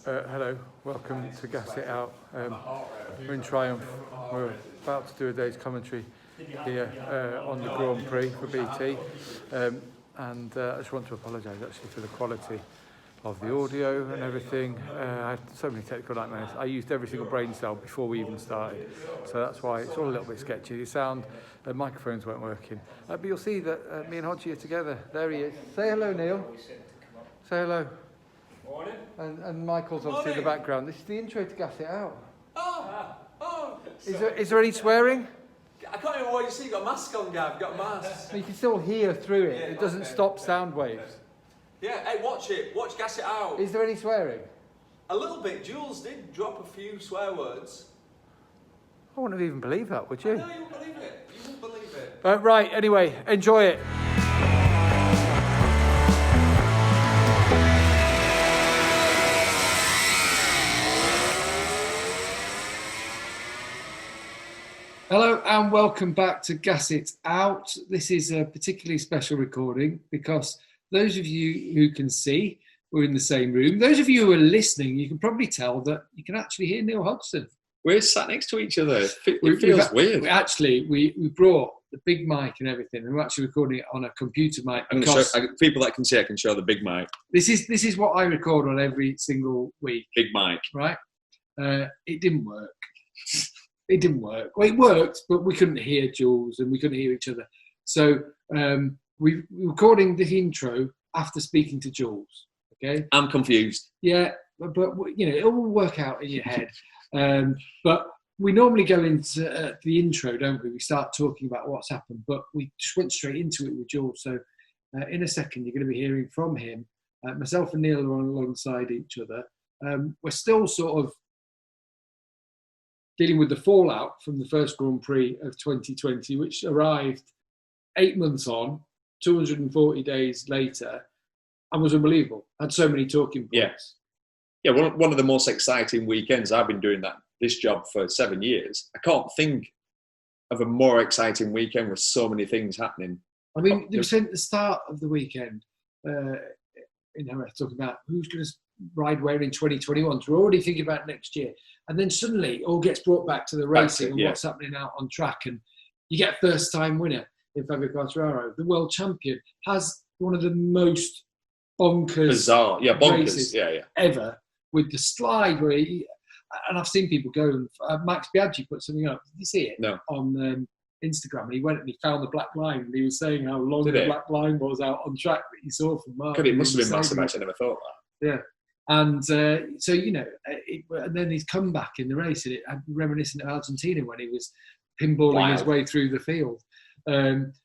Hello, welcome to Gas It Out. We're in Triumph. We're about to do a day's commentary here on the Grand Prix for BT. I just want to apologise actually for the quality of the audio and everything. I had so many technical nightmares. I used every single brain cell before we even started. So that's why it's all a little bit sketchy. The sound, microphones weren't working. But you'll see that me and Hodgie are together. There he is. Say hello, Neil. Say hello. Morning. And Michael's obviously in the background. This is the intro to Gas It Out. Oh. Is there any swearing? I can't even what you see. You got a mask on, Gav. You got a mask. You can still hear through it. It doesn't stop sound waves. Yeah. Hey, watch it. Watch Gas It Out. Is there any swearing? A little bit. Jules did drop a few swear words. I wouldn't even believe that, would you? No, you won't believe it. You won't believe it. Right. Anyway, enjoy it. Hello and welcome back to Gas It Out. This is a particularly special recording because those of you who can see, we're in the same room. Those of you who are listening, you can probably tell that you can actually hear Neil Hodgson. We're sat next to each other. It feels weird. We brought the big mic and everything, and we're actually recording it on a computer mic. People that can see, I can show the big mic. This is what I record on every single week. Big mic. Right? It didn't work. It didn't work. Well, it worked, but we couldn't hear Jules and we couldn't hear each other. So we're recording the intro after speaking to Jules. Okay. I'm confused. Yeah, but you know, it will work out in your head. But we normally go into the intro, don't we? We start talking about what's happened, but we just went straight into it with Jules. So in a second, you're going to be hearing from him. Myself and Neil are on alongside each other. We're still sort of dealing with the fallout from the first Grand Prix of 2020, which arrived 8 months on, 240 days later, and was unbelievable. Had so many talking points. Yeah, one of the most exciting weekends. I've been doing this job for 7 years. I can't think of a more exciting weekend with so many things happening. I mean, there was at the start of the weekend, talking about who's going to ride where in 2021. So we're already thinking about next year. And then suddenly it all gets brought back to the racing and what's happening out on track. And you get a first-time winner in Fabio Quartararo. The world champion has one of the most bonkers races ever with the slide where and I've seen people go, and Max Biaggi put something up. Did you see it? No. On Instagram. And he went and he found the black line and he was saying how long the black line was out on track that he saw from Mark. It must have been massive. I never thought that. Yeah. And so, you know, and then his comeback in the race, and it reminiscent of Argentina when he was pinballing his way through the field.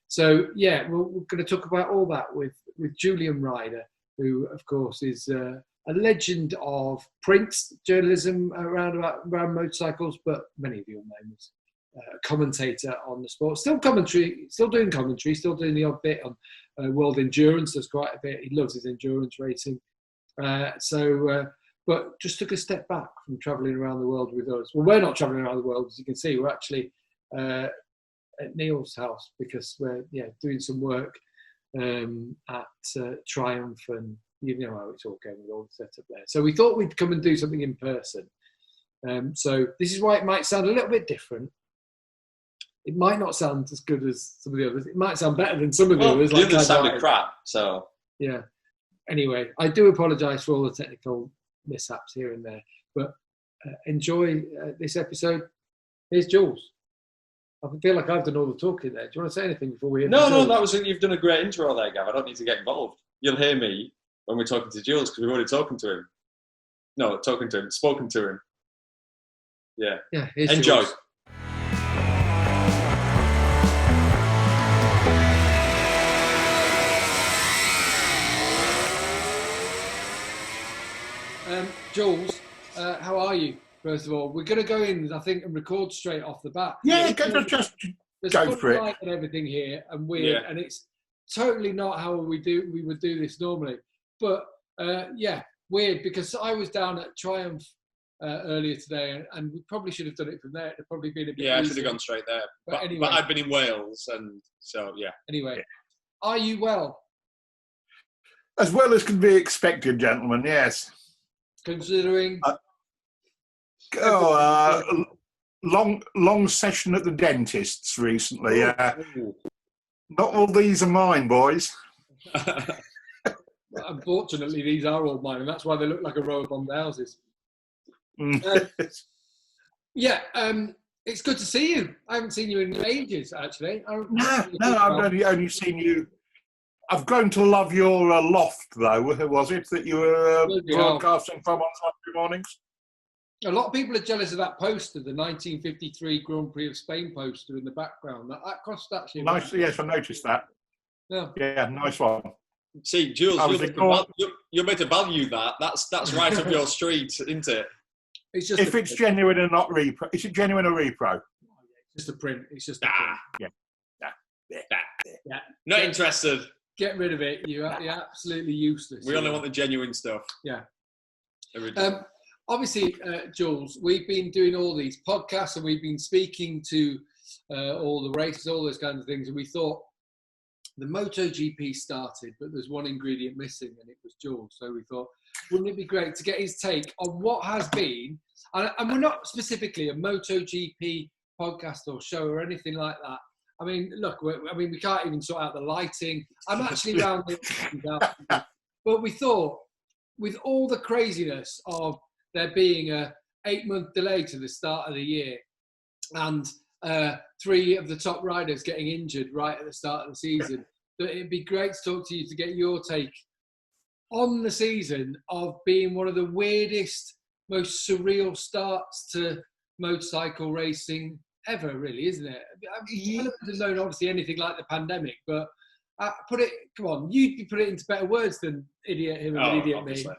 So, yeah, we're going to talk about all that with Julian Ryder, who, of course, is a legend of print journalism around motorcycles, but many of you will know him as a commentator on the sport. Still doing commentary, still doing the odd bit on World Endurance. Does quite a bit. He loves his endurance racing. But just took a step back from travelling around the world with us. Well, we're not travelling around the world, as you can see. We're actually at Neil's house because we're doing some work at Triumph, and you know how it's all going with all the setup there. So we thought we'd come and do something in person. So this is why it might sound a little bit different. It might not sound as good as some of the others. It might sound better than some of the others. The others sounded crap, so yeah. Anyway, I do apologise for all the technical mishaps here and there, but enjoy this episode. Here's Jules. I feel like I've done all the talking there. Do you want to say anything before we hear you've done a great intro there, Gav. I don't need to get involved. You'll hear me when we're talking to Jules because we've already spoken to him. Yeah. Yeah. Enjoy. Jules. Jules, how are you? First of all, we're going to go in, I think, and record straight off the bat. Yeah, just go for it. And everything here, and weird, and it's totally not how we would do this normally. But weird because I was down at Triumph earlier today, and we probably should have done it from there. It'd probably been a bit easier. I should have gone straight there. But anyway, I've been in Wales, and so yeah. Anyway, are you well? As well as can be expected, gentlemen. Yes. considering? Long session at the dentist's recently. Ooh. Not all these are mine, boys. Unfortunately, these are all mine, and that's why they look like a row of bombed houses. It's good to see you. I haven't seen you in ages, actually. No, I've only seen you. I've grown to love your loft, though. Was it that you were broadcasting from on Saturday mornings? A lot of people are jealous of that poster, the 1953 Grand Prix of Spain poster in the background. That cost actually. Nice, yes, I noticed that. Yeah, nice one. See, Jules, you're meant to value that. That's right up your street, isn't it? It's just if it's genuine and not repro. Is it genuine or repro? It's just a print. It's just a print. Yeah. Not interested. Get rid of it. You're absolutely useless. We only want the genuine stuff. Yeah. Obviously, Jules, we've been doing all these podcasts and we've been speaking to all the races, all those kinds of things, and we thought the MotoGP started, but there's one ingredient missing, and it was Jules. So we thought, wouldn't it be great to get his take on what has been, and we're not specifically a MotoGP podcast or show or anything like that. I mean, look, we can't even sort out the lighting. I'm actually rounding up. But we thought, with all the craziness of there being a 8-month delay to the start of the year, and 3 of the top riders getting injured right at the start of the season, that it'd be great to talk to you to get your take on the season of being one of the weirdest, most surreal starts to motorcycle racing ever, really, isn't it? I haven't known obviously anything like the pandemic, but come on, you'd put it into better words than idiot him and idiot obviously. me.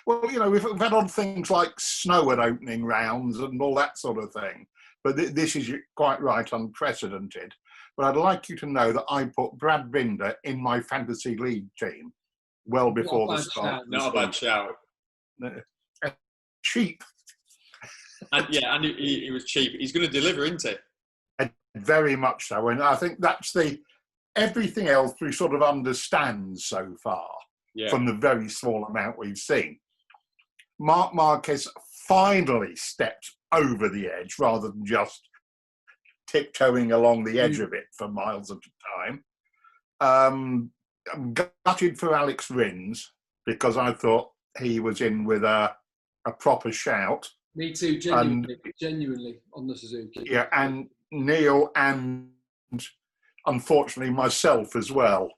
Well, we've had on things like snow at opening rounds and all that sort of thing. But this is quite right, unprecedented. But I'd like you to know that I put Brad Binder in my fantasy league team well before the start. Not a bad shout. Cheap. And he was cheap. He's going to deliver, isn't it? Very much so. And I think that's everything else we sort of understand so far from the very small amount we've seen. Marc Marquez finally stepped over the edge rather than just tiptoeing along the edge of it for miles at a time. I'm gutted for Alex Rins because I thought he was in with a proper shout. Me too, genuinely on the Suzuki. Yeah, and Neil and unfortunately myself as well.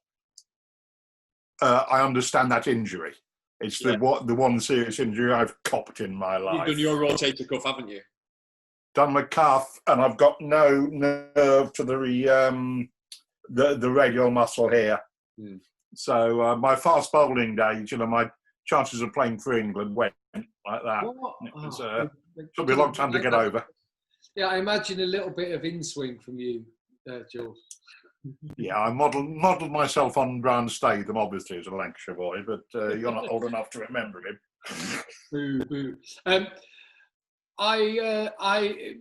I understand that injury. It's the one serious injury I've copped in my life. You've done your rotator cuff, haven't you? Done my calf, and I've got no nerve to the radial muscle here. So my fast bowling days, my chances of playing for England went like that. It took me a long time to get over. Yeah, I imagine a little bit of in-swing from you, Jules. Yeah, I modelled myself on Brian Statham, obviously, as a Lancashire boy, but you're not old enough to remember him. Boo, boo.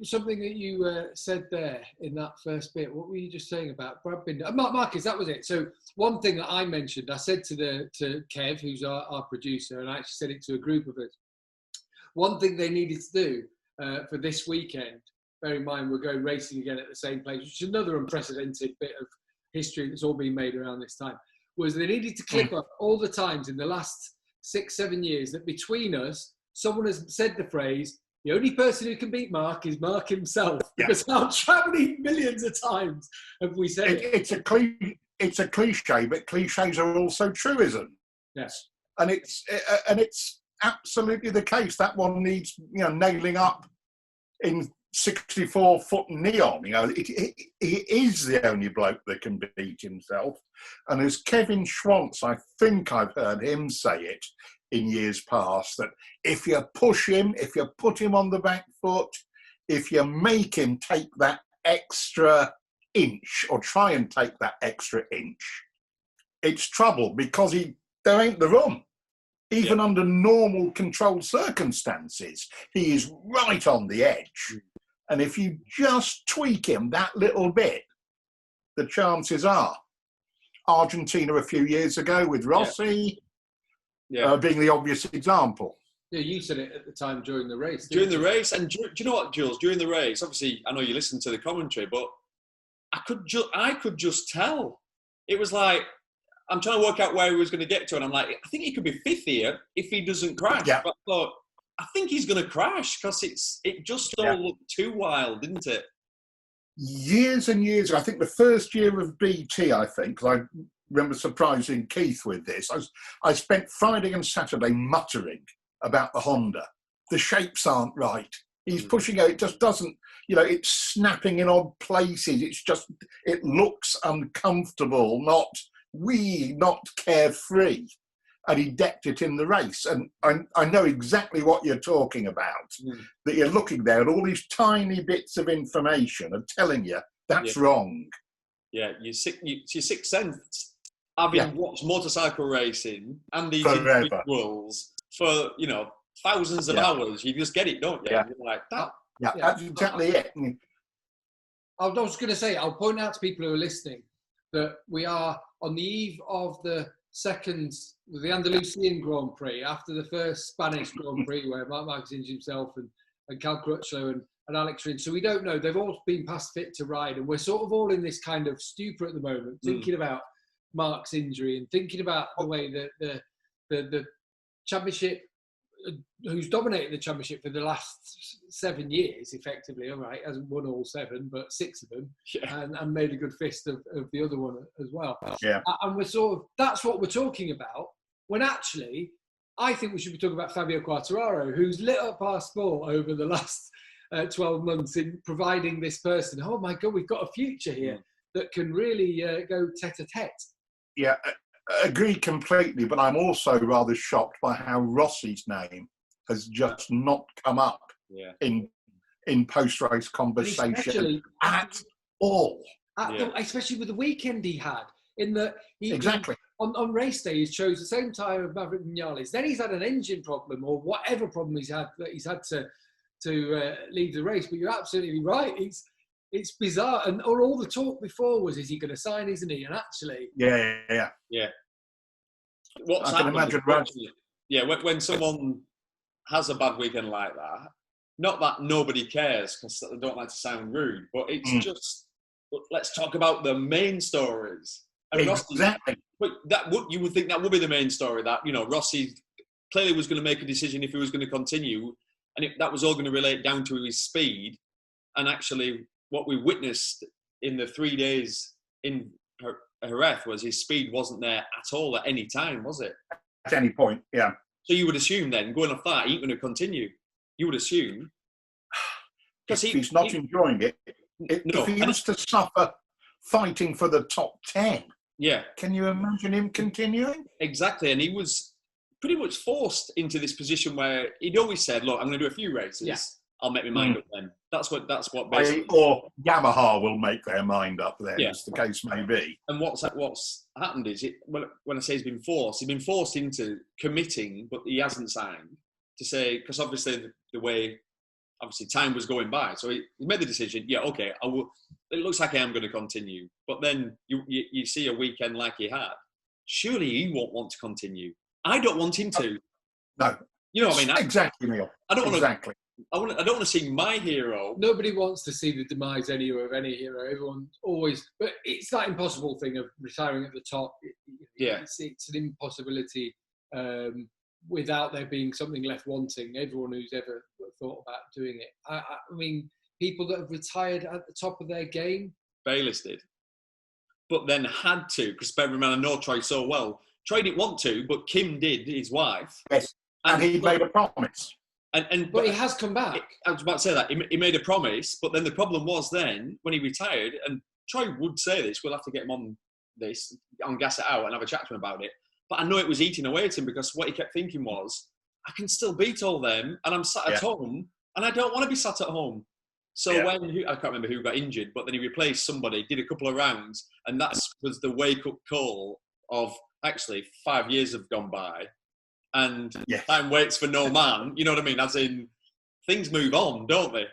Something that you said there in that first bit, what were you just saying about Brad Binder? Marcus, that was it. So one thing that I mentioned, I said to Kev, who's our producer, and I actually said it to a group of us. One thing they needed to do for this weekend, bear in mind we're going racing again at the same place, which is another unprecedented bit of history that's all been made around this time, was they needed to clip up all the times in the last 6-7 years that between us, someone has said the phrase, the only person who can beat Mark is Mark himself. Yeah. Because how many millions of times have we said it? It's a cliche, but cliches are also truism. Yes. And it's absolutely the case. That one needs, nailing up in 64-foot neon. He is the only bloke that can beat himself. And as Kevin Schwantz, I think I've heard him say it in years past, that if you push him, if you put him on the back foot, if you make him take that extra inch or try and take that extra inch, it's trouble because there ain't the room. Even under normal controlled circumstances, he is right on the edge. And if you just tweak him that little bit, the chances are. Argentina a few years ago with Rossi, being the obvious example. Yeah, you said it at the time during the race. During the race, and do you know what, Jules? During the race, obviously, I know you listened to the commentary, but I could just tell. It was like, I'm trying to work out where he was going to get to, and I'm like, I think he could be fifth here if he doesn't crash. Yeah. But I thought, I think he's going to crash because it just all looked too wild, didn't it? Years and years ago, I think the first year of BT, I think, 'cause I remember surprising Keith with this, I spent Friday and Saturday muttering about the Honda. The shapes aren't right. He's pushing out, it just doesn't, it's snapping in odd places. It looks uncomfortable, not carefree. And he decked it in the race. And I know exactly what you're talking about, that you're looking there and all these tiny bits of information are telling you that's wrong. Yeah, your sixth sense, having watched motorcycle racing and these Forever. individuals for, thousands of hours, you just get it, don't you? Yeah. You're like, that. Yeah, that's exactly it. I was going to say, I'll point out to people who are listening that we are on the eve of the Andalusian Grand Prix, after the first Spanish Grand Prix where Mark Marquez injured himself and Cal Crutchlow and Alex Rins. So we don't know. They've all been past fit to ride, and we're sort of all in this kind of stupor at the moment, thinking about Mark's injury and thinking about the way that the championship, who's dominated the championship for the last 7 years, effectively, all right, hasn't won all 7, but 6 of them, and made a good fist of the other one as well. Yeah. And we're that's what we're talking about, when actually, I think we should be talking about Fabio Quartararo, who's lit up our sport over the last 12 months in providing this person, oh my God, we've got a future here that can really go tete-a-tete. Yeah, agree completely, but I'm also rather shocked by how Rossi's name has just not come up in post-race conversation at all. Especially with the weekend he had, in that exactly. On race day, he chose the same tyre of Maverick Vinales. Then he's had an engine problem or whatever problem he's had to leave the race. But you're absolutely right. It's bizarre. And all the talk before was, is he going to sign, isn't he? And actually... Yeah. I can imagine... when someone has a bad weekend like that, not that nobody cares, because I don't like to sound rude, but it's just, let's talk about the main stories. And exactly. Rossi, you would think that would be the main story, that, Rossi clearly was going to make a decision if he was going to continue, and that was all going to relate down to his speed. And actually, what we witnessed in the 3 days in Jerez was his speed wasn't there at all at any time, was it? At any point, yeah. So you would assume then, going off that, he's going to continue. You would assume. If he's not enjoying it, if he has to suffer fighting for the top 10, can you imagine him continuing? Exactly, and he was pretty much forced into this position where he'd always said, look, I'm going to do a few races. Yeah. I'll make my mind up then. That's what basically... Or Yamaha will make their mind up then, as the case may be. And what's happened is, when I say he's been forced into committing, but he hasn't signed, to say, because obviously the way, obviously time was going by, so he made the decision, I will, it looks like I am going to continue. But then you see a weekend like he had, surely he won't want to continue. I don't want him to. No. You know what I mean? Exactly, Neil. I don't exactly. I don't want to see my hero. Nobody wants to see the demise of any hero. Everyone always, but it's that impossible thing of retiring at the top. It's an impossibility without there being something left wanting. Everyone who's ever thought about doing it. I mean, people that have retired at the top of their game. Bayliss did, but then had to, because Beverman, I know Troy so well. Troy didn't want to, but Kim did, his wife. Yes, and he made a promise. But he has come back. I was about to say that. He made a promise, but then the problem was then, when he retired, and Troy would say this, we'll have to get him on gas it out and have a chat to him about it. But I know it was eating away at him, because what he kept thinking was, I can still beat all them, and I'm sat at home, and I don't want to be sat at home. So I can't remember who got injured, but then he replaced somebody, did a couple of rounds, and that was the wake-up call of, actually, 5 years have gone by, and time waits for no man. You know what I mean? As in, things move on, don't they?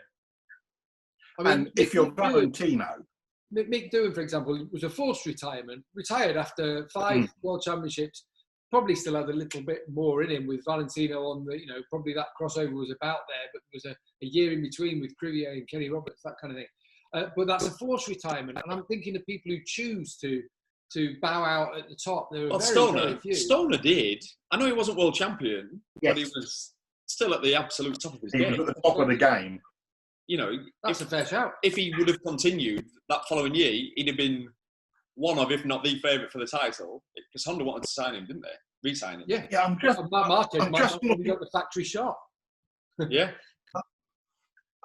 I mean, and if you're Valentino... Mick Doohan, for example, was a forced retirement. Retired after 5 World Championships, probably still had a little bit more in him with Valentino on the, probably that crossover was about there, but there was a year in between with Crivier and Kenny Roberts, that kind of thing. But that's a forced retirement, and I'm thinking of people who choose to bow out at the top. There were very few. Stoner did. I know he wasn't world champion, Yes. but he was still at the absolute top of his He game. was at the top of the game. That's a fair shout. If he would have continued that following year, he'd have been one of, if not the favourite for the title, because Honda wanted to sign him, didn't they? Re-sign him. Yeah. Marquez got the factory shop. Yeah.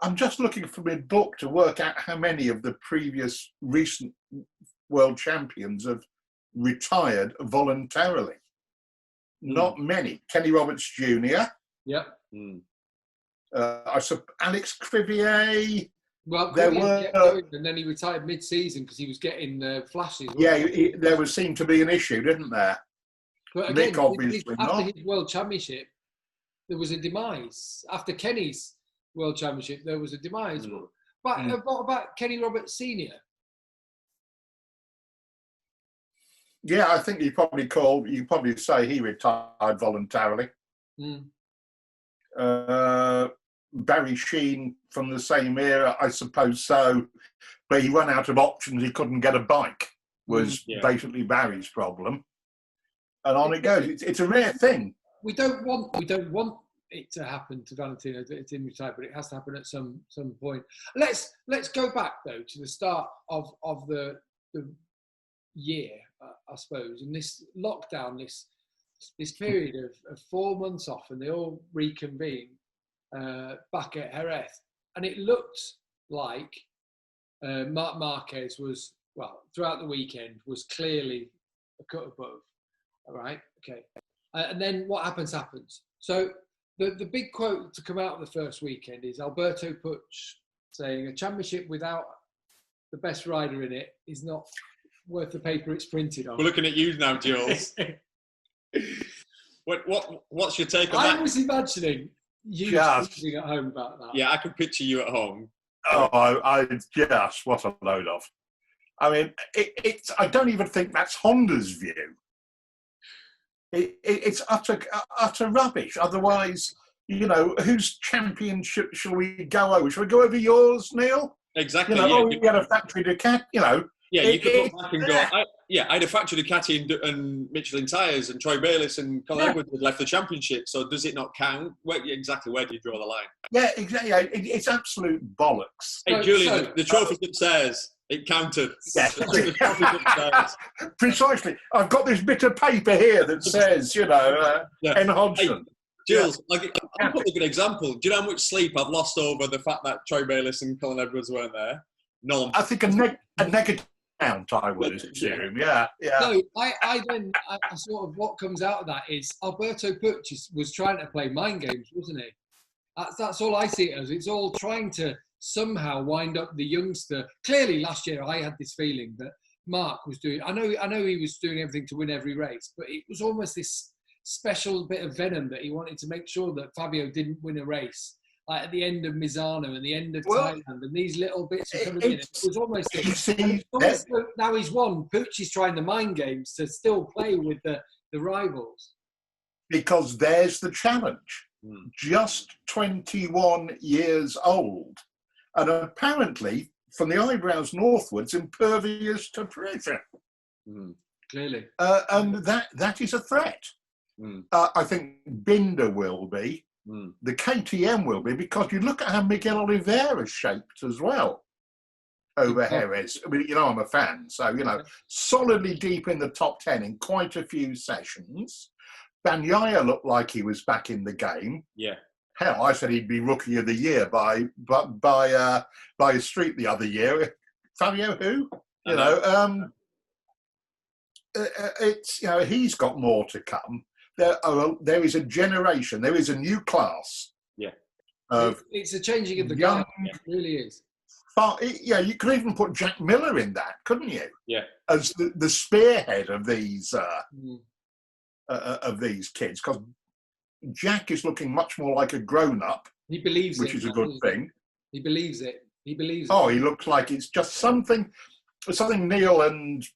I'm just looking for my book to work out how many of the previous recent world champions have retired voluntarily. Not many. Kenny Roberts Jr. Yep. Alex Crivier. Well, there were, and then he retired mid-season because he was getting flashes. Yeah, there seemed to be an issue, didn't there? But again, Nick obviously after not. his World Championship, there was a demise. After Kenny's World Championship, there was a demise. But what about Kenny Roberts Senior? Yeah, I think you probably say he retired voluntarily. Barry Sheen from the same era, I suppose so, but he ran out of options. He couldn't get a bike. Was basically Barry's problem, and on it goes. It's a rare thing. We don't want it to happen to Valentino that didn't retire, but it has to happen at some point. Let's go back though to the start of the year, I suppose, and this lockdown, this period of 4 months off, and they all reconvene back at Jerez, and it looked like Marc Marquez was, well, throughout the weekend, was clearly a cut above. All right, okay, and then what happens. So the big quote to come out of the first weekend is Alberto Puig saying, "A championship without the best rider in it is not worth the paper it's printed on." We're looking at you now, Jules. What's your take on that? I was imagining you sitting at home about that. Yeah, I can picture you at home. Oh, what a load of. I mean, I don't even think that's Honda's view. It's utter rubbish. Otherwise, whose championship shall we go over? Shall we go over yours, Neil? Exactly. We had a factory Ducati. Yeah, you could look back and go, I had a factory Ducati and Michelin tyres, and Troy Bayliss and Colin Edwards had left the championship, so does it not count? Where do you draw the line? Yeah, exactly. It's absolute bollocks. Hey, Julian, the trophy's upstairs. It counted. Yeah. The trophy's upstairs. Precisely. I've got this bit of paper here that says, N. Hodgson. Hey, Jules, I'll put a good example. Do you know how much sleep I've lost over the fact that Troy Bayliss and Colin Edwards weren't there? None. I think a negative amount, I would assume. Yeah. No, I sort of, what comes out of that is Alberto Puig was trying to play mind games, wasn't he? That's all I see it as. It's all trying to somehow wind up the youngster. Clearly, last year I had this feeling that Mark was doing. I know he was doing everything to win every race, but it was almost this special bit of venom that he wanted to make sure that Fabio didn't win a race. Like at the end of Misano and the end of Thailand, and these little bits are coming in. It was almost now he's won. Puig is trying the mind games to still play with the rivals. Because there's the challenge. Just 21 years old. And apparently, from the eyebrows northwards, impervious to pressure. Clearly. And that is a threat. I think Binder will be. The KTM will be, because you look at how Miguel Oliveira's shaped as well over Jerez. I mean, I'm a fan, so, solidly deep in the top 10 in quite a few sessions. Bagnaia looked like he was back in the game. Yeah. Hell, I said he'd be Rookie of the Year by a street the other year. Fabio, who? He's got more to come. There is a generation. There is a new class. Yeah. It's a changing of the guard. It really is. You could even put Jack Miller in that, couldn't you? Yeah. As the spearhead of these kids, because Jack is looking much more like a grown-up. He believes which is a good thing. He believes it. He looks like it's just something Neil and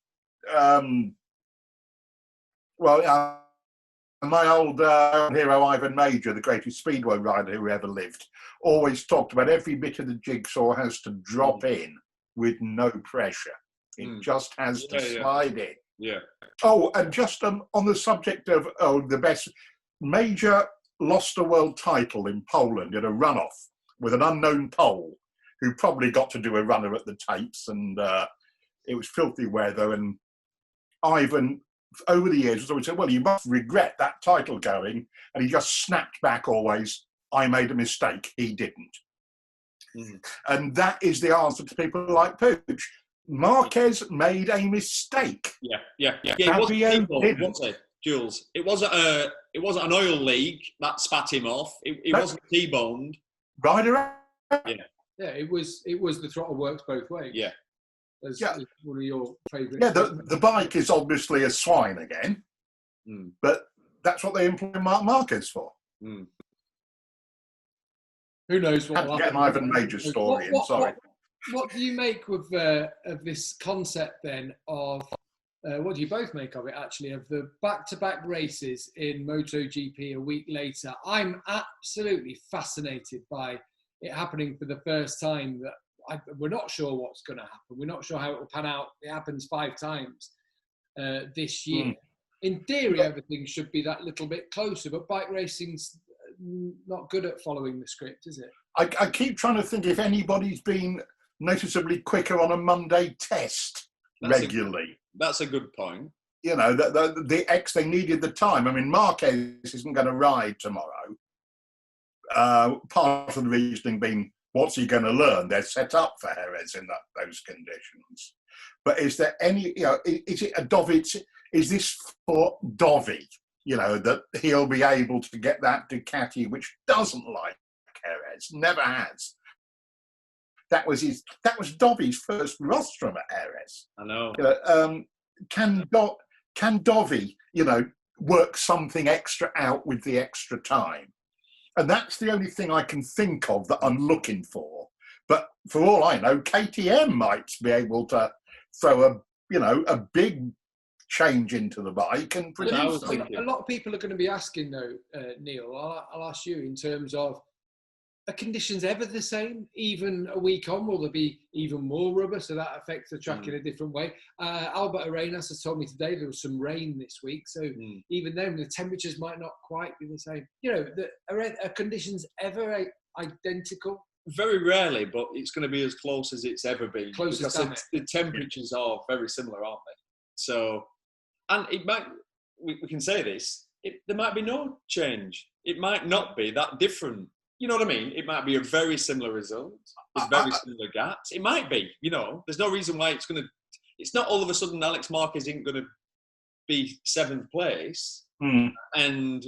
my old hero Ivan Major, the greatest speedway rider who ever lived, always talked about every bit of the jigsaw has to drop in with no pressure. It just has to slide in. Yeah. Oh, and just on the subject of the best, Major lost a world title in Poland in a runoff with an unknown Pole who probably got to do a runner at the tapes, and it was filthy weather. And Ivan, over the years, was always said, well, you must regret that title going. And he just snapped back always, I made a mistake, he didn't. And that is the answer to people like Puig. Marquez made a mistake. Yeah. It wasn't T-boned, was it, Jules? It wasn't an oil leak that spat him off. It wasn't T-boned. Ryder. Yeah, it was the throttle works both ways. Yeah. As one of your favourite. Yeah, the bike is obviously a swine again, but that's what they employ Mark Marquez for. Who knows what will happen? Get an Ivan Major story in, sorry. What do you make of this concept then of, what do you both make of it actually, of the back-to-back races in MotoGP a week later? I'm absolutely fascinated by it happening for the first time. That we're not sure what's going to happen. We're not sure how it will pan out. It happens 5 times this year. In theory, everything should be that little bit closer, but bike racing's not good at following the script, is it? I keep trying to think if anybody's been noticeably quicker on a Monday test regularly. That's a good point. You know, they needed the time. I mean, Marquez isn't going to ride tomorrow. Part of the reasoning being, what's he going to learn? They're set up for Jerez in those conditions. But is there any, is it a Dovi? Is this for Dovi? That he'll be able to get that Ducati, which doesn't like Jerez, never has. That was Dovi's first rostrum at Jerez. I know. Can Dovi, work something extra out with the extra time? And that's the only thing I can think of that I'm looking for. But for all I know, KTM might be able to throw a big change into the bike and produce something. A lot of people are going to be asking though, Neil, I'll ask you in terms of, are conditions ever the same? Even a week on, will there be even more rubber? So that affects the track in a different way. Alberto Arenas has told me today there was some rain this week. So even then, the temperatures might not quite be the same. Are conditions ever identical? Very rarely, but it's going to be as close as it's ever been. Closest, because the temperatures are very similar, aren't they? So, and it might, we can say this, there might be no change. It might not be that different. You know what I mean? It might be a very similar result. There's very similar gaps. It might be, There's no reason why it's not all of a sudden Alex Marquez isn't going to be 7th place and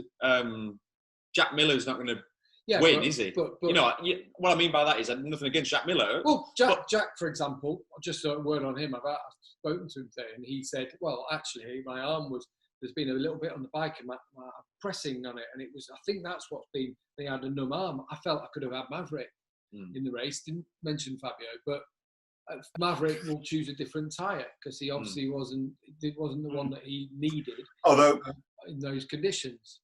Jack Miller's not going to win, is he? But, what I mean by that is nothing against Jack Miller. Well, Jack, for example, just a word on him. I've spoken to him today and he said, well, actually, my arm there's been a little bit on the bike and my pressing on it. And I think that's what's been, they had a numb arm. I felt I could have had Maverick in the race. Didn't mention Fabio, but Maverick will choose a different tyre because he obviously wasn't the one that he needed. Although in those conditions.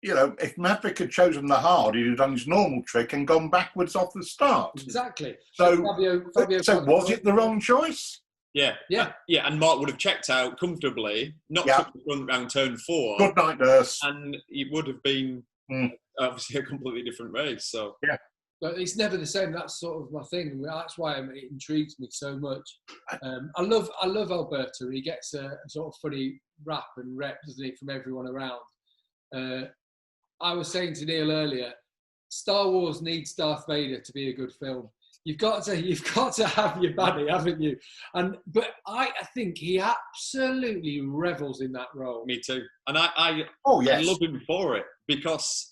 If Maverick had chosen the hard, he'd have done his normal trick and gone backwards off the start. Exactly. So Fabio was it the wrong choice? Yeah. And Mark would have checked out comfortably, not took the front round turn 4. Good night, nurse. And it would have been obviously a completely different race. So but it's never the same. That's sort of my thing. That's why it intrigues me so much. I love Alberto. He gets a sort of funny rap and rep, doesn't he, from everyone around. I was saying to Neil earlier, Star Wars needs Darth Vader to be a good film. You've got to have your baddie, haven't you? But I think he absolutely revels in that role. Me too. And I love him for it because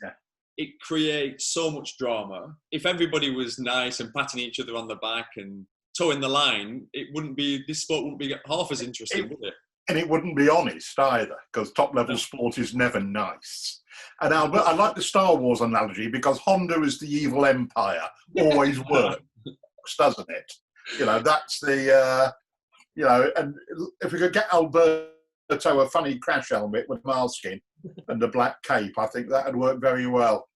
it creates so much drama. If everybody was nice and patting each other on the back and towing the line, this sport wouldn't be half as interesting, would it? And it wouldn't be honest either, because top-level sport is never nice. And Albert, I like the Star Wars analogy because Honda is the evil empire, always works, doesn't it? That's the, and if we could get Alberto Alberto a funny crash helmet with moleskin and a black cape, I think that would work very well.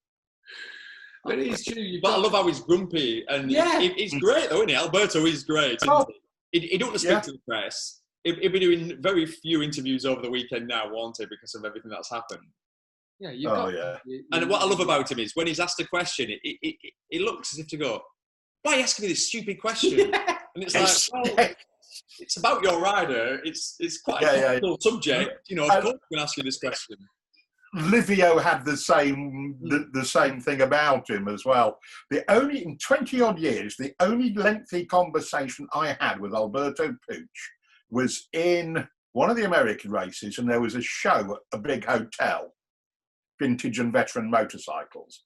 But it's true. But I love how he's grumpy, and he's great, though, isn't he? Alberto is great. Isn't he? He don't speak to the press. He'll be doing very few interviews over the weekend now, won't he, because of everything that's happened. Yeah, And what I love about him is when he's asked a question, it looks as if to go, "Why are you asking me this stupid question?" And it's like, well, it's about your rider. It's quite a technical subject. You know, of course I'm going to ask you this question. Livio had the same thing about him as well. In 20 odd years, the only lengthy conversation I had with Alberto Puig was in one of the American races, and there was a show at a big hotel, vintage and veteran motorcycles.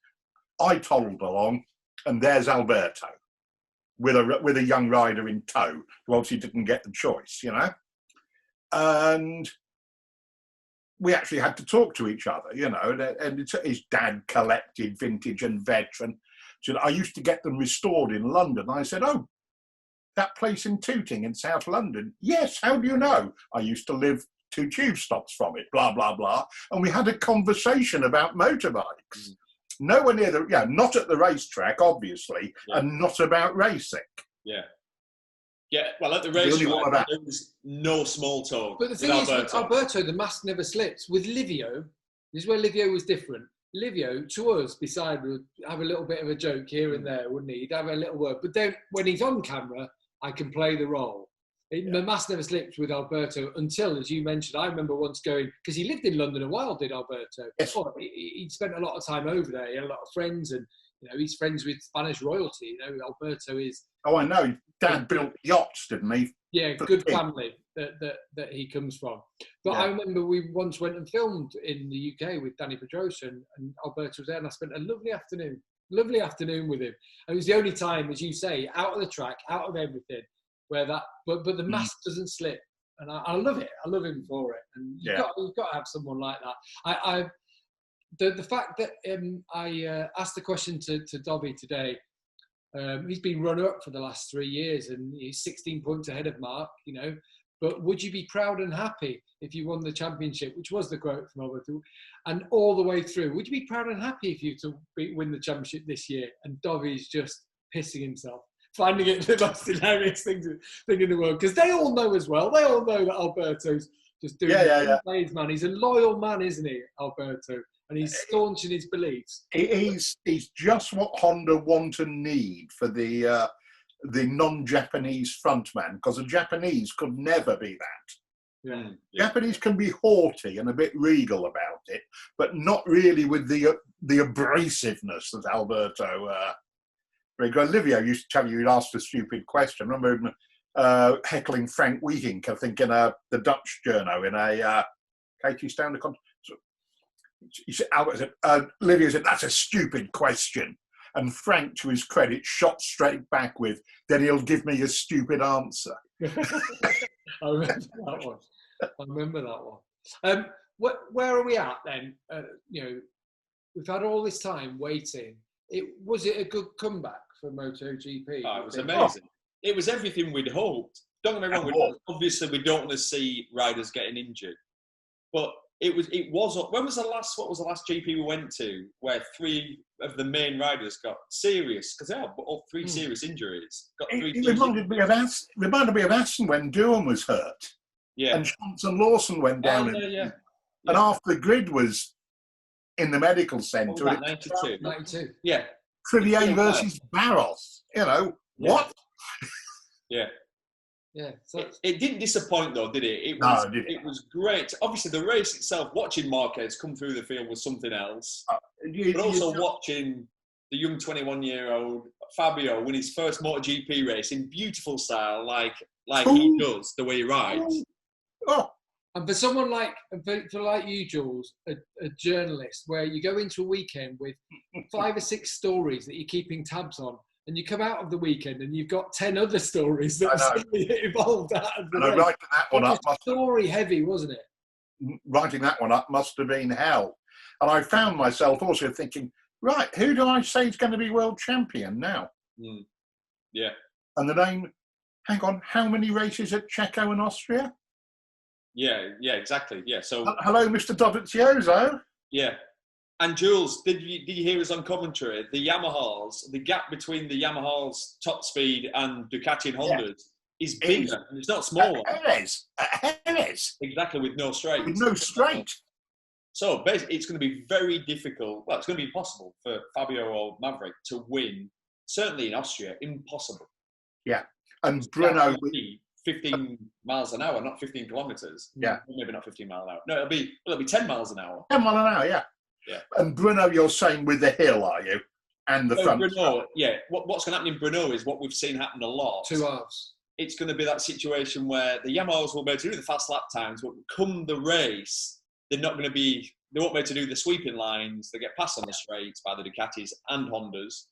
I toddled along, and there's Alberto with a young rider in tow, who obviously didn't get the choice, you know. And we actually had to talk to each other, you know, and his dad collected vintage and veteran. So I used to get them restored in London. I said, "Oh, that place in Tooting in South London." "Yes, how do you know?" "I used to live 2 tube stops from it," blah, blah, blah. And we had a conversation about motorbikes. Nowhere near not at the racetrack, obviously, and not about racing. Yeah, well, at the racetrack, there was no small talk. But the thing is, with Alberto, the mask never slips. With Livio, this is where Livio was different. Livio, to us, beside, would have a little bit of a joke here and there, wouldn't he? He'd have a little word. But then, when he's on camera, I can play the role. The mask never slipped with Alberto until, as you mentioned, I remember once going, because he lived in London a while, did Alberto? Yes. He spent a lot of time over there. He had a lot of friends, and you know, he's friends with Spanish royalty. You know, Alberto is. Oh, I know. Dad built yachts, didn't he? Yeah, good family that he comes from. But I remember we once went and filmed in the UK with Danny Pedrosa, and Alberto was there, and I spent a lovely afternoon with him. And it was the only time, as you say, out of the track, out of everything, where that. But the mask doesn't slip, and I love it. I love him for it. And you've got to have someone like that. The fact that I asked the question to Dobby today. He's been runner-up for the last 3 years, and he's 16 points ahead of Mark, you know. But would you be proud and happy if you won the championship, which was the quote from Alberto, and all the way through? Would you be proud and happy if you win the championship this year? And Dobby's just pissing himself, finding it the most hilarious thing in the world, because they all know as well. They all know that Alberto's just doing plays, man. He's a loyal man, isn't he, Alberto? And he's staunch in his beliefs. He's just what Honda want and need for the non-Japanese frontman, because the Japanese could never be that. Japanese can be haughty and a bit regal about it, but not really with the abrasiveness that Alberto. Livio used to tell you he'd asked a stupid question. I remember him heckling Frank Wiegink, I think, in the Dutch journo in a Katie Stounder contest. He said, Livio said, "That's a stupid question." And Frank, to his credit, shot straight back with, "Then he'll give me a stupid answer." I remember that one. Where are we at then? You know, we've had all this time waiting. Was it a good comeback for MotoGP? Oh, it was amazing. It was everything we'd hoped. Don't get me wrong. Obviously, we don't want to see riders getting injured, but it was. When was the last? What was the last GP we went to where 3 of the main riders got serious? Because they had all 3 serious injuries. It reminded me of Assen when Durham was hurt. Yeah. And Johnson Lawson went down. And half the grid was in the medical centre. 92. Yeah. Crivier versus Barros. You know what? Yeah. Yeah, so it didn't disappoint though, did it? It was great. Obviously, the race itself, watching Marquez come through the field was something else. But also watching the young 21-year-old Fabio win his first MotoGP race in beautiful style, like he does, the way he rides. And for someone like you, Jules, a journalist, where you go into a weekend with 5 or 6 stories that you're keeping tabs on, and you come out of the weekend and you've got 10 other stories that suddenly evolved out of the race. Writing that one up, story heavy, wasn't it? Writing that one up must have been hell. And I found myself also thinking, right, who do I say is going to be world champion now? Yeah. And the name, hang on, how many races at Checo and Austria? Yeah, exactly. Yeah. So Hello, Mr. Dovizioso. yeah. And Jules, did you hear us on commentary? The Yamahas, the gap between the Yamahas top speed and Ducati and Hondas is bigger, and it's not smaller. Jerez. Exactly, with no straight. With no straight. So basically, it's going to be very difficult. Well, it's going to be impossible for Fabio or Maverick to win. Certainly in Austria, impossible. Yeah, and Bruno. 15 miles an hour, not 15 kilometres. Yeah, maybe not 15 miles an hour. No, it'll be 10 miles an hour. 10 miles an hour. Yeah. Yeah. And Bruno, you're saying with the hill, are you? And the front. Bruno, yeah. What's going to happen in Bruno is what we've seen happen a lot. 2 halves. It's going to be that situation where the Yamahas will be able to do the fast lap times, but come the race, they won't be able to do the sweeping lines. They get passed on the straights by the Ducatis and Hondas.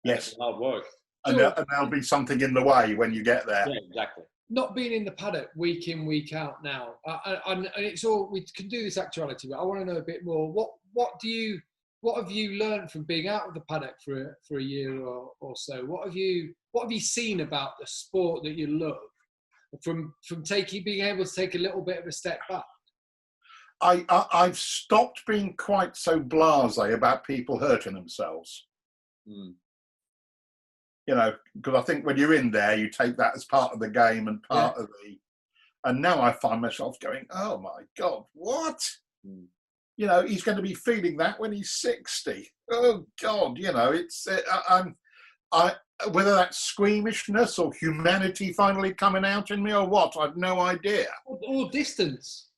Yes. It's hard work. And there'll be something in the way when you get there. Yeah, exactly. Not being in the paddock week in, week out now, and it's all, we can do this actuality, but I want to know a bit more. What have you learned from being out of the paddock for a year or so? What have you seen about the sport that you love from being able to take a little bit of a step back? I've stopped being quite so blasé about people hurting themselves. Mm. You know, because I think when you're in there, you take that as part of the game and part of the. And now I find myself going, "Oh my God, what?" Mm. You know, he's going to be feeling that when he's 60. Oh God, you know, it's whether that's squeamishness or humanity finally coming out in me or what, I've no idea. Or distance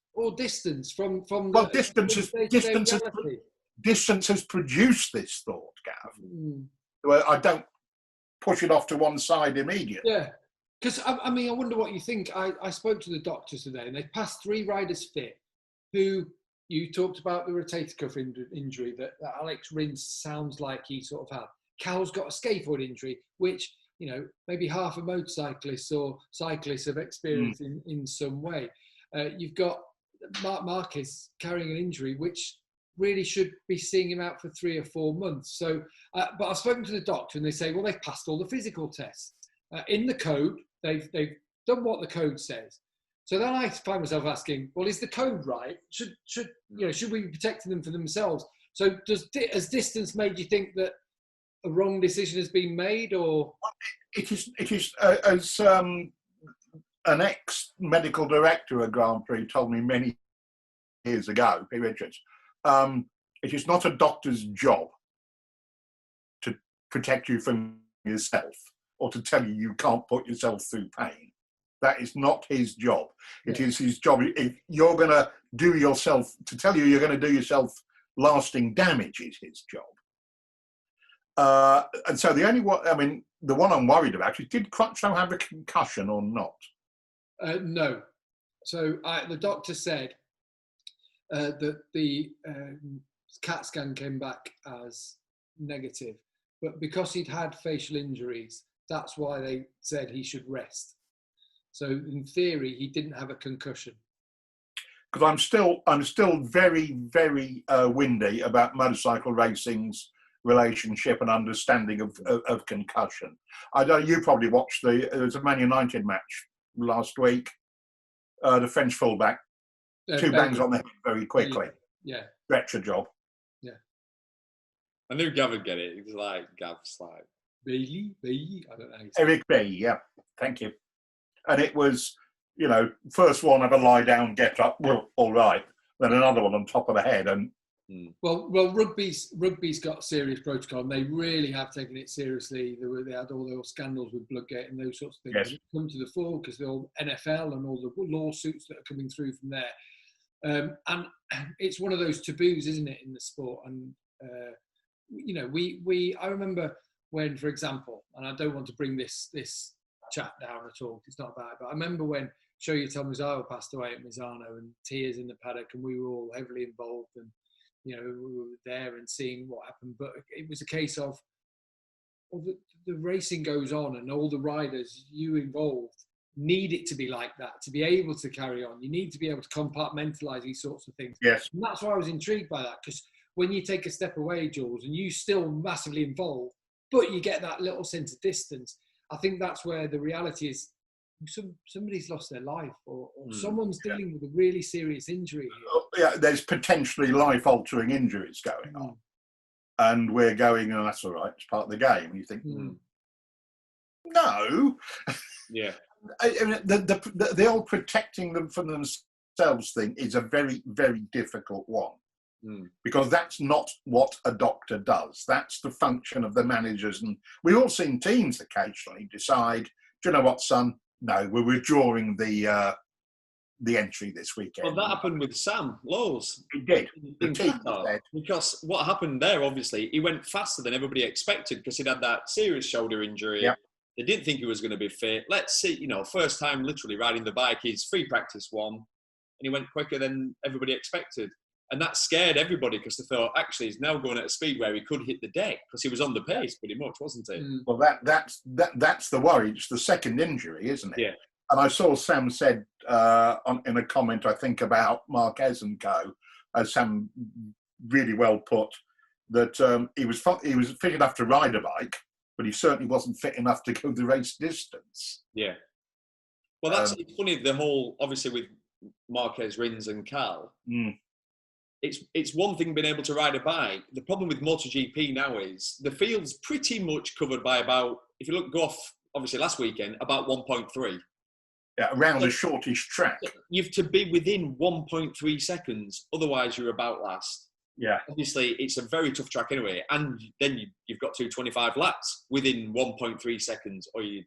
from. Well, distance has produced this thought, Gav. Mm. Well, I don't push it off to one side immediately. Yeah, because I mean, I wonder what you think. I spoke to the doctors today, and they passed 3 riders fit who. You talked about the rotator cuff injury that Alex Rins sounds like he sort of had. Cal's got a skateboard injury, which, you know, maybe half a motorcyclist or cyclists have experienced in some way. You've got Marquez carrying an injury, which really should be seeing him out for 3 or 4 months. So, but I've spoken to the doctor and they say, well, they've passed all the physical tests. In the code, they've done what the code says. So then I find myself asking, well, is the code right? Should we be protecting them for themselves? So has distance made you think that a wrong decision has been made, or? It is as an ex-medical director at Grand Prix told me many years ago, P. Richards, it is not a doctor's job to protect you from yourself or to tell you you can't put yourself through pain. That is not his job. It is his job. If you're going to do yourself, to tell you you're going to do yourself lasting damage is his job. And so the one I'm worried about is, did Crutchlow have a concussion or not? No. So the doctor said that the CAT scan came back as negative, but because he'd had facial injuries, that's why they said he should rest. So in theory, he didn't have a concussion. Because I'm still very, very windy about motorcycle racing's relationship and understanding of concussion. I know you probably watched there was a Man United match last week. The French fullback, 2 bangs on the head very quickly. Yeah. Stretcher job. Yeah. I knew Gav would get it. It was like Gav's like Bailey, I don't know. Eric B. Yeah. Thank you. And it was, you know, first one have a lie down, get up, well, all right. Then another one on top of the head. And well, rugby's got serious protocol, and they really have taken it seriously. They had all those scandals with Bloodgate and those sorts of things. Yes. Come to the fore because the old NFL and all the lawsuits that are coming through from there. And it's one of those taboos, isn't it, in the sport? And you know, I remember when, for example, and I don't want to bring this chat down at all, it's not about it, but I remember when Shoya Tomizawa passed away at Misano, and tears in the paddock, and we were all heavily involved, and you know, we were there and seeing what happened. But it was a case of, well, the racing goes on, and all the riders you involved need it to be like that, to be able to carry on. You need to be able to compartmentalize these sorts of things. Yes. And that's why I was intrigued by that, because when you take a step away, Jules, and you still massively involved, but you get that little sense of distance, I think that's where the reality is. somebody's lost their life, or someone's dealing with a really serious injury. Yeah, there's potentially life-altering injuries going on, and we're going, and that's all right. It's part of the game. You think, no, yeah. I mean, the old protecting them from themselves thing is a very, very difficult one. Because that's not what a doctor does. That's the function of the managers. And we've all seen teams occasionally decide, do you know what, son? No, we're withdrawing the entry this weekend. Well, that happened with Sam Lowes. It did. The team said. Because what happened there, obviously, he went faster than everybody expected because he'd had that serious shoulder injury. Yep. They didn't think he was going to be fit. Let's see, first time literally riding the bike, his free practice one, and he went quicker than everybody expected. And that scared everybody because they thought, actually, he's now going at a speed where he could hit the deck because he was on the pace pretty much, wasn't he? Well, that's the worry. It's the second injury, isn't it? Yeah. And I saw Sam said in a comment, I think, about Marquez and co. Sam really well put that he was fit enough to ride a bike, but he certainly wasn't fit enough to go the race distance. Yeah. Well, that's it's funny. The whole, obviously, with Marquez, Rins, and Cal. It's one thing being able to ride a bike. The problem with MotoGP now is the field's pretty much covered by about, if you go off, obviously last weekend, about 1.3. Yeah, around the shortish track. You have to be within 1.3 seconds, otherwise you're about last. Yeah. Obviously, it's a very tough track anyway, and then you've got to 25 laps within 1.3 seconds, or you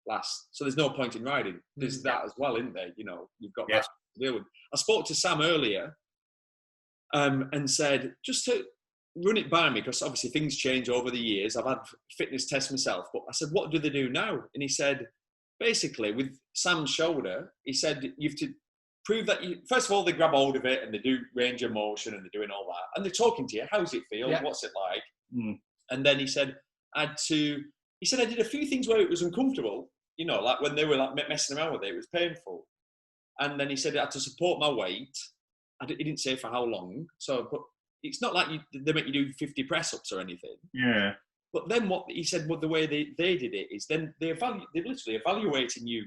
last. So there's no point in riding. There's that as well, isn't there? You've got that to deal with. I spoke to Sam earlier. And said, just to run it by me, because obviously things change over the years. I've had fitness tests myself, but I said, what do they do now? And he said, basically, with Sam's shoulder, he said, you have to prove that first of all, they grab hold of it and they do range of motion and they're doing all that. And they're talking to you. How's it feel? Yeah. What's it like? And then he said, I did a few things where it was uncomfortable, like when they were like messing around with it, it was painful. And then he said I had to support my weight. He didn't say for how long. So, but it's not like they make you do 50 press-ups or anything. Yeah. But then what he said, the way they did it is then they're literally evaluating you.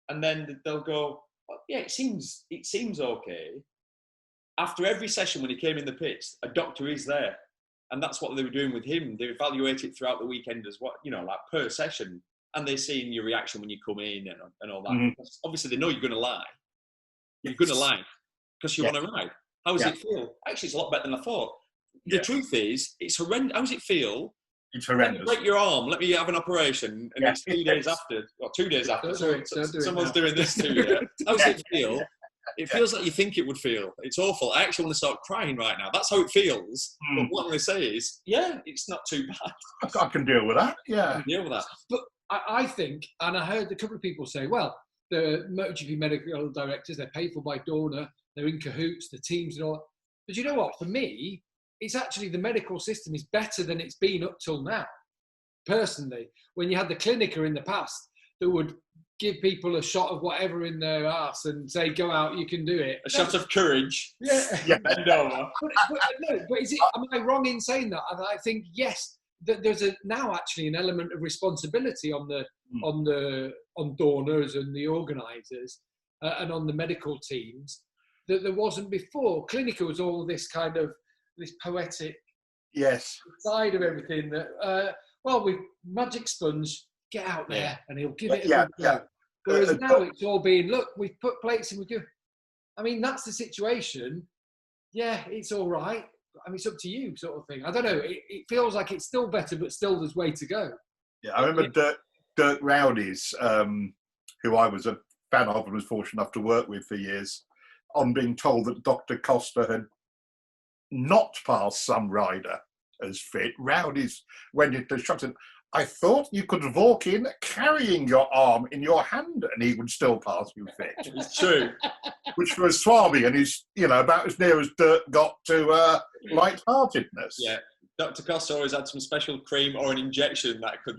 And then they'll go, well, yeah, it seems okay. After every session when he came in the pits, a doctor is there. And that's what they were doing with him. They evaluate it throughout the weekend as what, like per session. And they're seeing your reaction when you come in and all that. Obviously, they know you're going to lie. You're going to lie. Because you want to ride. How does it feel? Actually, it's a lot better than I thought. The truth is, it's horrendous. How does it feel? It's horrendous. Let me break your arm. Let me have an operation. And it's 3 days after, or 2 days after. Someone's doing this to you. How does it feel? It feels like you think it would feel. It's awful. I actually want to start crying right now. That's how it feels. But what I'm going to say is, it's not too bad. I can deal with that. Yeah. I can deal with that. But I think, and I heard a couple of people say, well, the MotoGP medical directors, they're paid for by Dorna. They're in cahoots, the teams and all that. But you know what? For me, it's actually the medical system is better than it's been up till now. Personally, when you had the Clinica in the past that would give people a shot of whatever in their ass and say, go out, you can do it. A shot of courage. Yeah. Bend over. But is it, am I wrong in saying that? And I think, yes, that there's now actually an element of responsibility on Dorners and the organisers and on the medical teams that there wasn't before. Clinica was all this kind of this poetic side of everything that with Magic Sponge, get out there and he'll give it a good go. Whereas now it's all being, look, we've put plates in, we go. I mean, that's the situation. Yeah, it's all right. I mean, it's up to you, sort of thing. I don't know. It feels like it's still better, but still there's way to go. Yeah, I remember Dirk Rowdies, who I was a fan of and was fortunate enough to work with for years, on being told that Dr. Costa had not passed some rider as fit. Rowdies went into instruction. I thought you could walk in carrying your arm in your hand and he would still pass you fit. It's true. Which was Swami, and he's, about as near as Dirk got to lightheartedness. Yeah. Dr. Costa always had some special cream or an injection that could...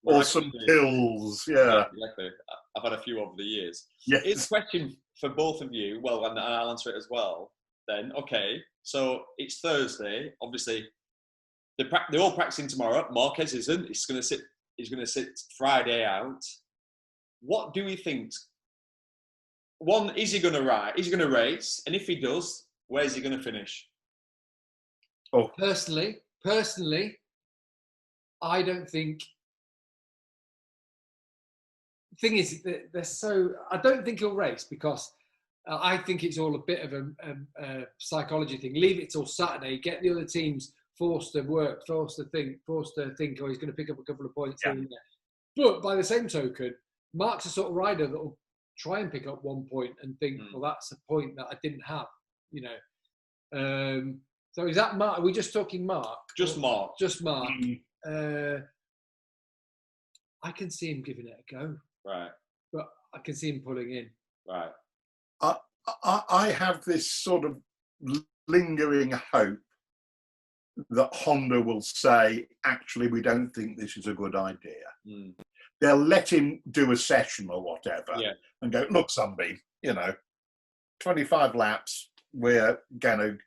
Or some pills, Exactly. I've had a few over the years. Yes. It's a question for both of you. Well, and I'll answer it as well. Then, okay. So it's Thursday. Obviously, they're all practicing tomorrow. Marquez isn't. He's going to sit Friday out. what do we think? One, is he going to ride? Is he going to race? And if he does, where's he going to finish? Oh, personally, I don't think. The thing is, they're so. I don't think he'll race because I think it's all a bit of a psychology thing. Leave it till Saturday. Get the other teams forced to work, forced to think. Oh, he's going to pick up a couple of points here and there. But by the same token, Mark's a sort of rider that will try and pick up 1 point and think, well, that's a point that I didn't have. You know. So is that Mark? Are we just talking Mark? Just Mark. Just Mark. I can see him giving it a go. Right. But I can see him pulling in. Right. I have this sort of lingering hope that Honda will say, actually, we don't think this is a good idea. They'll let him do a session or whatever and go, look, Sunbeam, 25 laps, we're going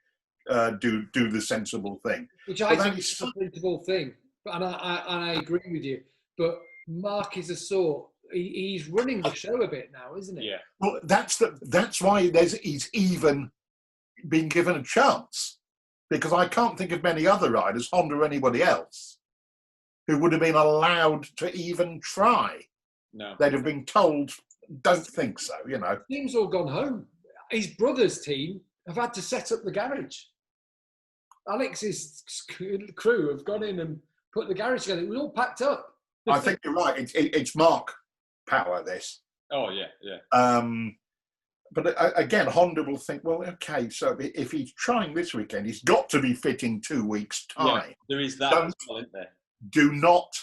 to do the sensible thing. Which I think is a sensible thing. And I agree with you. But Mark is a sort, he's running the show a bit now, isn't he? Yeah. Well, that's why he's even been given a chance. Because I can't think of many other riders, Honda or anybody else, who would have been allowed to even try. No. They'd have been told, don't think so, The team's all gone home. His brother's team have had to set up the garage. Alex's crew have gone in and put the garage together. It was all packed up. I think you're right. It's Mark power, this. Oh, yeah. But again, Honda will think, well, okay, so if he's trying this weekend, he's got to be fit in 2 weeks' time. Yeah, there is that as well, isn't there? Do not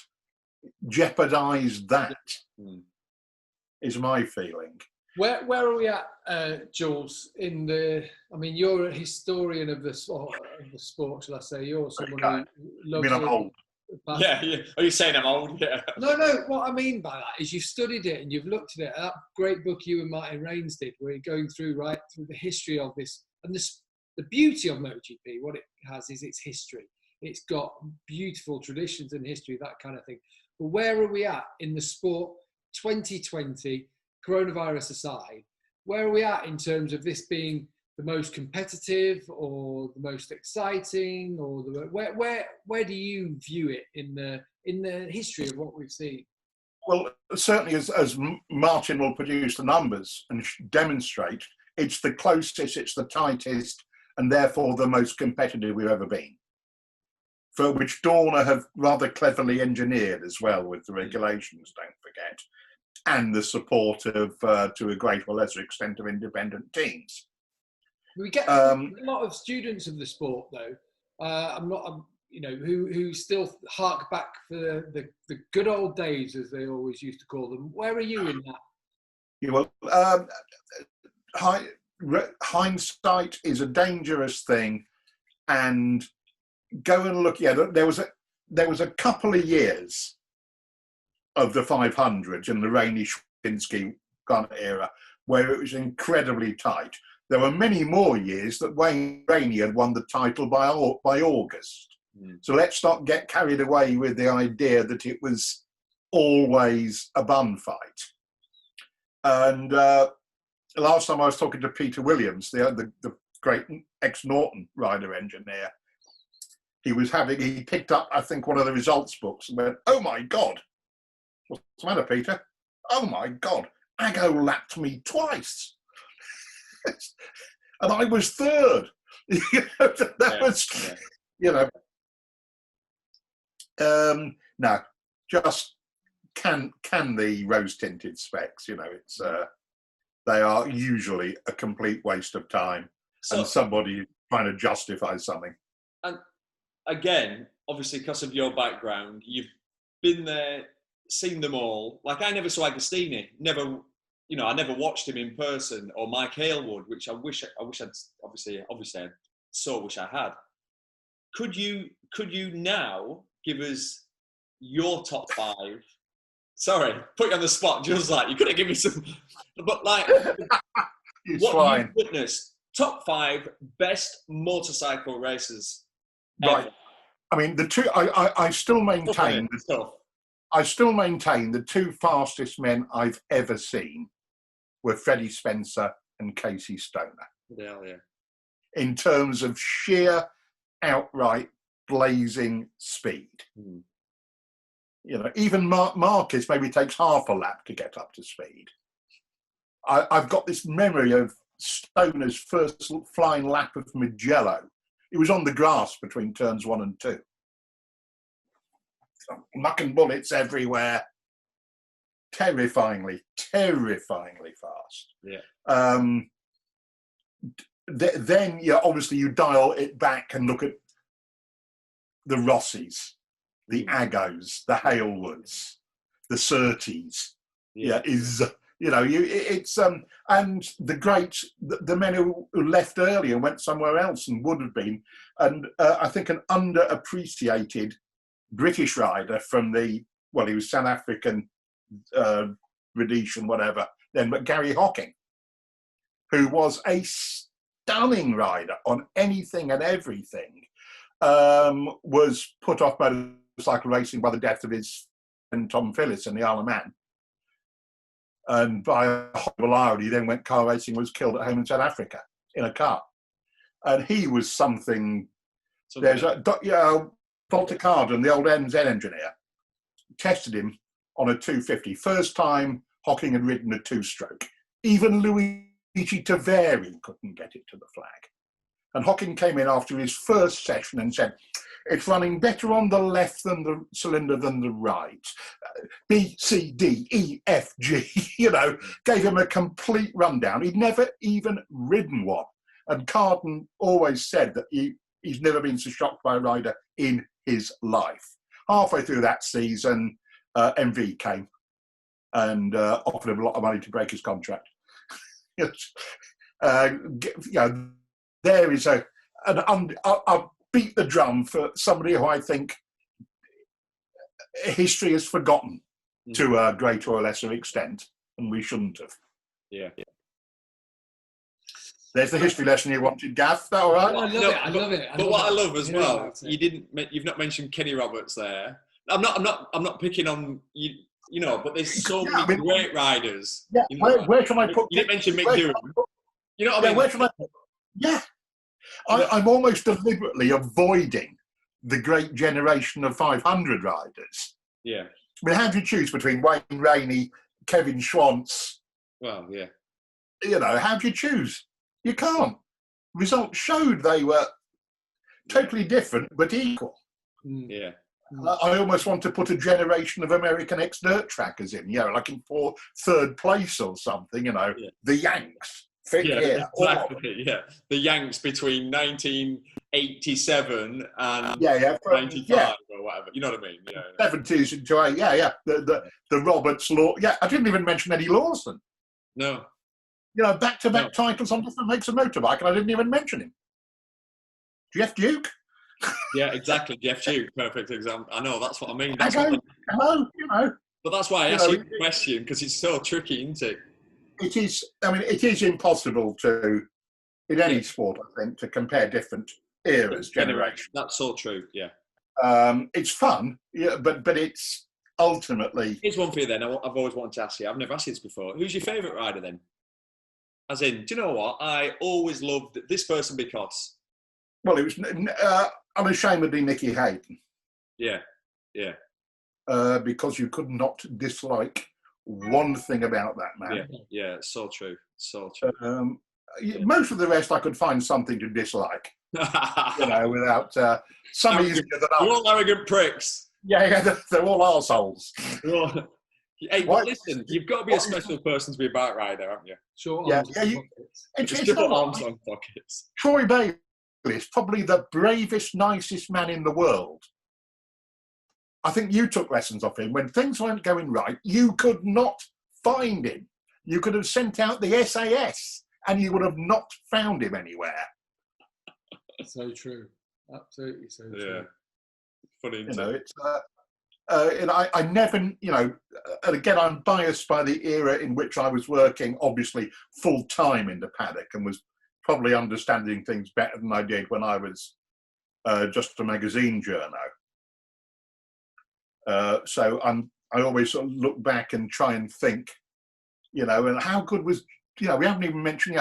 jeopardise that, is my feeling. Where are we at, Jules? You're a historian of the sport, shall I say? You're someone who loves I'm old. Yeah. Are you saying I'm old? Yeah. No. What I mean by that is you've studied it and you've looked at it. That great book you and Martin Rains did, where you're going through the history of this. And the beauty of MotoGP, what it has is its history. It's got beautiful traditions and history, that kind of thing. But where are we at in the sport 2020, coronavirus aside? Where are we at in terms of this being the most competitive or the most exciting, or where do you view it in the history of what we've seen? Well, certainly as Martin will produce the numbers and demonstrate, it's the closest, it's the tightest, and therefore the most competitive we've ever been. For which Dorna have rather cleverly engineered as well with the regulations, don't forget, and the support of, to a greater or lesser extent, of independent teams. We get a lot of students of the sport, though. Who still hark back for the good old days, as they always used to call them. Where are you in that? Hindsight is a dangerous thing, and go and look. Yeah, there was a couple of years of the 500s in the Rainey Schwinski era where it was incredibly tight. There were many more years that Wayne Rainey had won the title by August. So let's not get carried away with the idea that it was always a bun fight. And last time I was talking to Peter Williams, the great ex-Norton rider engineer, he picked up, I think, one of the results books and went, oh my God, what's the matter, Peter? Oh my God, Aggo lapped me twice. And I was third. No, just can the rose-tinted specs, it's they are usually a complete waste of time, and somebody trying to justify something. And again, obviously, because of your background, you've been there, seen them all. Like, I never saw Agostini, I never watched him in person, or Mike Halewood, which I wish I'd obviously I so wish I had. Could you now give us your top 5? Sorry, put you on the spot, just like you couldn't give me some, but like what you've witnessed, top 5 best motorcycle races ever. Right. I mean, the two I still maintain I still maintain the two fastest men I've ever seen were Freddie Spencer and Casey Stoner. Yeah, yeah. In terms of sheer, outright, blazing speed. Mm. You know, even Marquez maybe takes half a lap to get up to speed. I've got this memory of Stoner's first flying lap of Mugello. It was on the grass between turns 1 and 2. Muck and bullets everywhere. Terrifyingly fast. Yeah. Then, yeah, obviously you dial it back and look at the Rossis, the Agos, the Halewoods, the Surtees. Yeah, it's and the greats, the men who left early and went somewhere else and would have been, and I think an underappreciated British rider from he was South African, Rhodesian, whatever. Then, but Gary Hocking, who was a stunning rider on anything and everything, was put off motorcycle racing by the death of his friend Tom Phillips in the Isle of Man. And by a horrible irony, he then went car racing, was killed at home in South Africa in a car. And he was something. There's Walter Carden, the old NZ engineer, tested him on a 250. First time Hocking had ridden a two-stroke. Even Luigi Taveri couldn't get it to the flag. And Hocking came in after his first session and said, it's running better on the left than the cylinder than the right. B, C, D, E, F, G, gave him a complete rundown. He'd never even ridden one. And Carden always said that he's never been so shocked by a rider in his life. Halfway through that season, MV came and offered him a lot of money to break his contract. There is I'll beat the drum for somebody who I think history has forgotten to a greater or lesser extent, and we shouldn't have. Yeah. There's the history lesson you wanted, Gav. Is that all right? I love it. But what I love as well, you've not mentioned Kenny Roberts there. I'm not picking on you. But there's so many great riders. Yeah. Where can I put? You didn't mention Mick Doohan. You know what I mean? Where can I? Yeah. I'm almost deliberately avoiding the great generation of 500 riders. Yeah. I mean, how do you choose between Wayne Rainey, Kevin Schwantz? Well, yeah. How do you choose? You can't. Results showed they were totally different but equal. Yeah. I almost want to put a generation of American ex-dirt trackers in, like in third place or something, the Yanks. Exactly. Yeah, the Yanks between 1987 and 95 or whatever. You know what I mean? Yeah. 70s into 8. Yeah. The Roberts Law. Yeah, I didn't even mention Eddie Lawson. No. Back-to-back titles on different makes a motorbike, and I didn't even mention him. Jeff Duke. Yeah, exactly. Jeff Duke, perfect example. I know, that's what I mean. Hello. But that's why I asked you the question, because it's so tricky, isn't it? It is. I mean, it is impossible to, in any sport, I think, to compare different eras, generations. That's so true. Yeah. It's fun, but it's ultimately. Here's one for you then. I've always wanted to ask you. I've never asked you this before. Who's your favourite rider then? As in, do you know what? I always loved this person because. Well, it was unashamedly Nicky Hayden. Yeah. Because you could not dislike one thing about that man. Yeah, so true. Most of the rest I could find something to dislike. Without some easier than others. They're all arrogant pricks. Yeah, they're all arseholes. Hey, but listen, you've got to be a special person to be a bike rider, haven't you? Sure. It's triple arms on pockets. Troy Bailey is probably the bravest, nicest man in the world. I think you took lessons off him. When things weren't going right, you could not find him. You could have sent out the SAS and you would have not found him anywhere. So true. Absolutely so true. Yeah. Funny, it's I never, and again, I'm biased by the era in which I was working, obviously, full-time in the paddock and was probably understanding things better than I did when I was just a magazine journo. So I'm I always sort of look back and try and think, and how good was, we haven't even mentioned,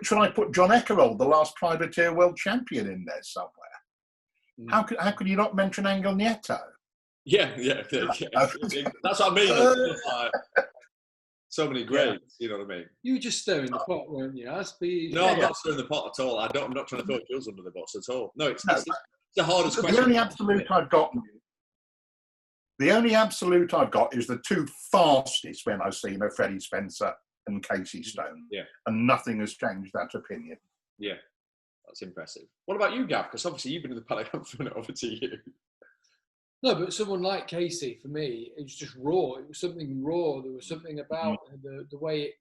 should I put John Eckerhold, the last privateer world champion, in there somewhere? How could you not mention Angel Nieto? Yeah. That's what I mean. So many greats, you know what I mean? You were just stirring the pot, weren't you? No, I'm not stirring the pot at all. I'm not trying to throw Jules under the bus at all. No, it's the hardest question. The only absolute I've got. The only absolute I've got is the two fastest when I've seen are Freddie Spencer and Casey Stone. Yeah. And nothing has changed that opinion. Yeah, that's impressive. What about you, Gav? Because obviously you've been in the paddock. I'm throwing it over to you. No, but someone like Casey, for me, it was just raw. It was something raw. There was something about the way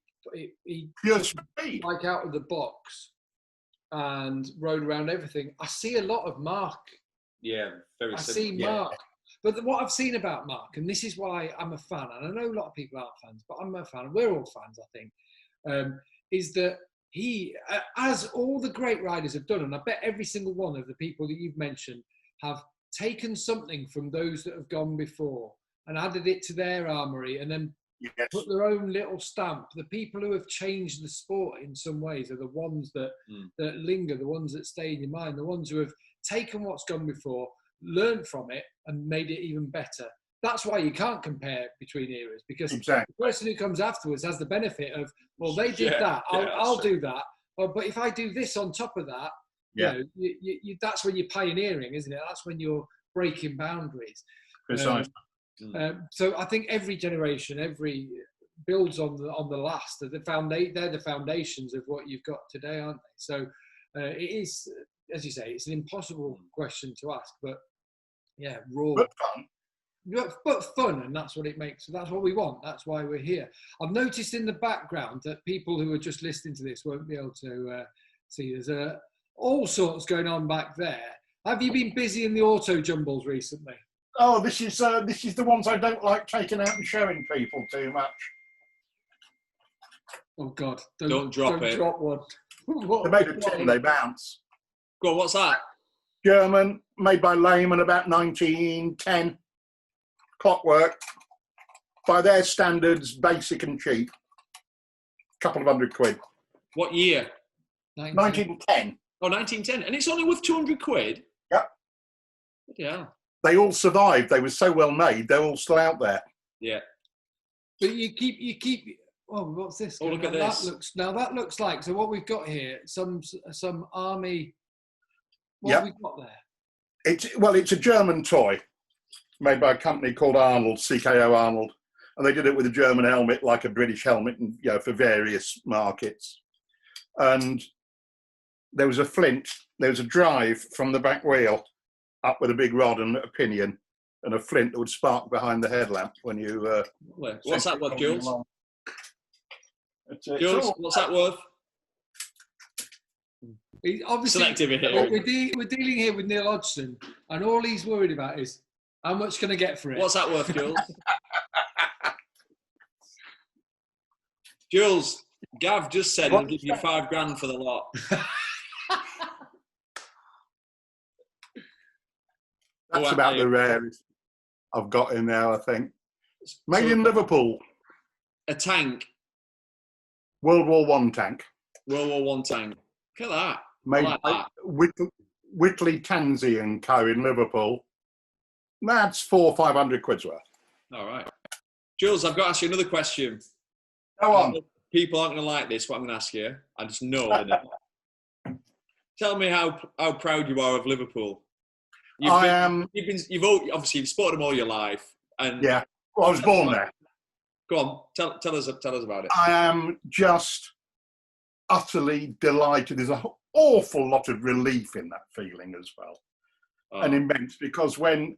he pure speed, like out of the box and rode around everything. I see a lot of Mark. Yeah, very. I see Mark. But what I've seen about Mark, and this is why I'm a fan, and I know a lot of people aren't fans, but I'm a fan, and we're all fans, I think, is that he, as all the great riders have done, and I bet every single one of the people that you've mentioned have taken something from those that have gone before and added it to their armoury and then put their own little stamp. The people who have changed the sport in some ways are the ones that linger, the ones that stay in your mind, the ones who have taken what's gone before, learned from it and made it even better. That's why you can't compare between eras, because the person who comes afterwards has the benefit of, well, they did that, I'll do that. But if I do this on top of that, you that's when you're pioneering, isn't it? That's when you're breaking boundaries. Precisely. So I think every generation, builds on the last. They're the foundations of what you've got today, aren't they? So it is, as you say, it's an impossible question to ask, but yeah, raw. But fun, and that's what it makes. That's what we want. That's why we're here. I've noticed in the background that people who are just listening to this won't be able to see. There's all sorts going on back there. Have you been busy in the auto jumbles recently? Oh, this is the ones I don't like taking out and showing people too much. Oh God! Don't drop it. Drop one. They're made of tin. They bounce. Go on, what's that? German, made by Lehman about 1910. Clockwork. By their standards, basic and cheap. Couple of £100. What year? 1910. Oh, 1910. And it's only worth £200? Yep. Yeah. They all survived. They were so well made. They're all still out there. Yeah. But you keep. Oh, what's this? Oh, look at this. That looks like. So what we've got here, some army. What have we got there? It's a German toy made by a company called Arnold, CKO Arnold, and they did it with a German helmet, like a British helmet, and for various markets. And there was a flint. There was a drive from the back wheel up with a big rod and a pinion, and a flint that would spark behind the headlamp when you. What's that worth, Jules? Jules, what's that worth? Obviously, selective here. We're dealing here with Neil Hodgson, and all he's worried about is how much can I get for it. What's that worth, Jules? Jules, Gav just said he'll give you £5,000 for the lot. That's about the rarest I've got in there, I think. Made in Liverpool. A tank. World War I tank. World War I tank. Look at that. Made by Whitley Tansey and Co. in Liverpool. That's £400 or £500 worth. All right. Jules, I've got to ask you another question. Go on. People aren't going to like this, what I'm going to ask you. I just know they're not. Tell me how proud you are of Liverpool. You've obviously supported them all your life. And yeah. Well, I was born there. Go on, tell us about it. I am just utterly delighted. There's an awful lot of relief in that feeling as well. And immense, because when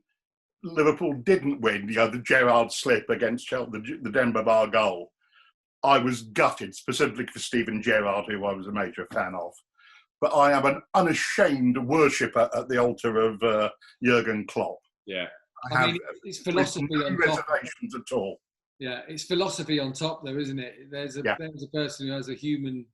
Liverpool didn't win, the Gerrard slip against Chelsea, the Denver Bar goal, I was gutted, specifically for Steven Gerrard, who I was a major fan of. But I am an unashamed worshipper at the altar of Jurgen Klopp. Yeah. I mean, it's philosophy no on top. Reservations at all. Yeah, it's philosophy on top, though, isn't it? There's a person who has a human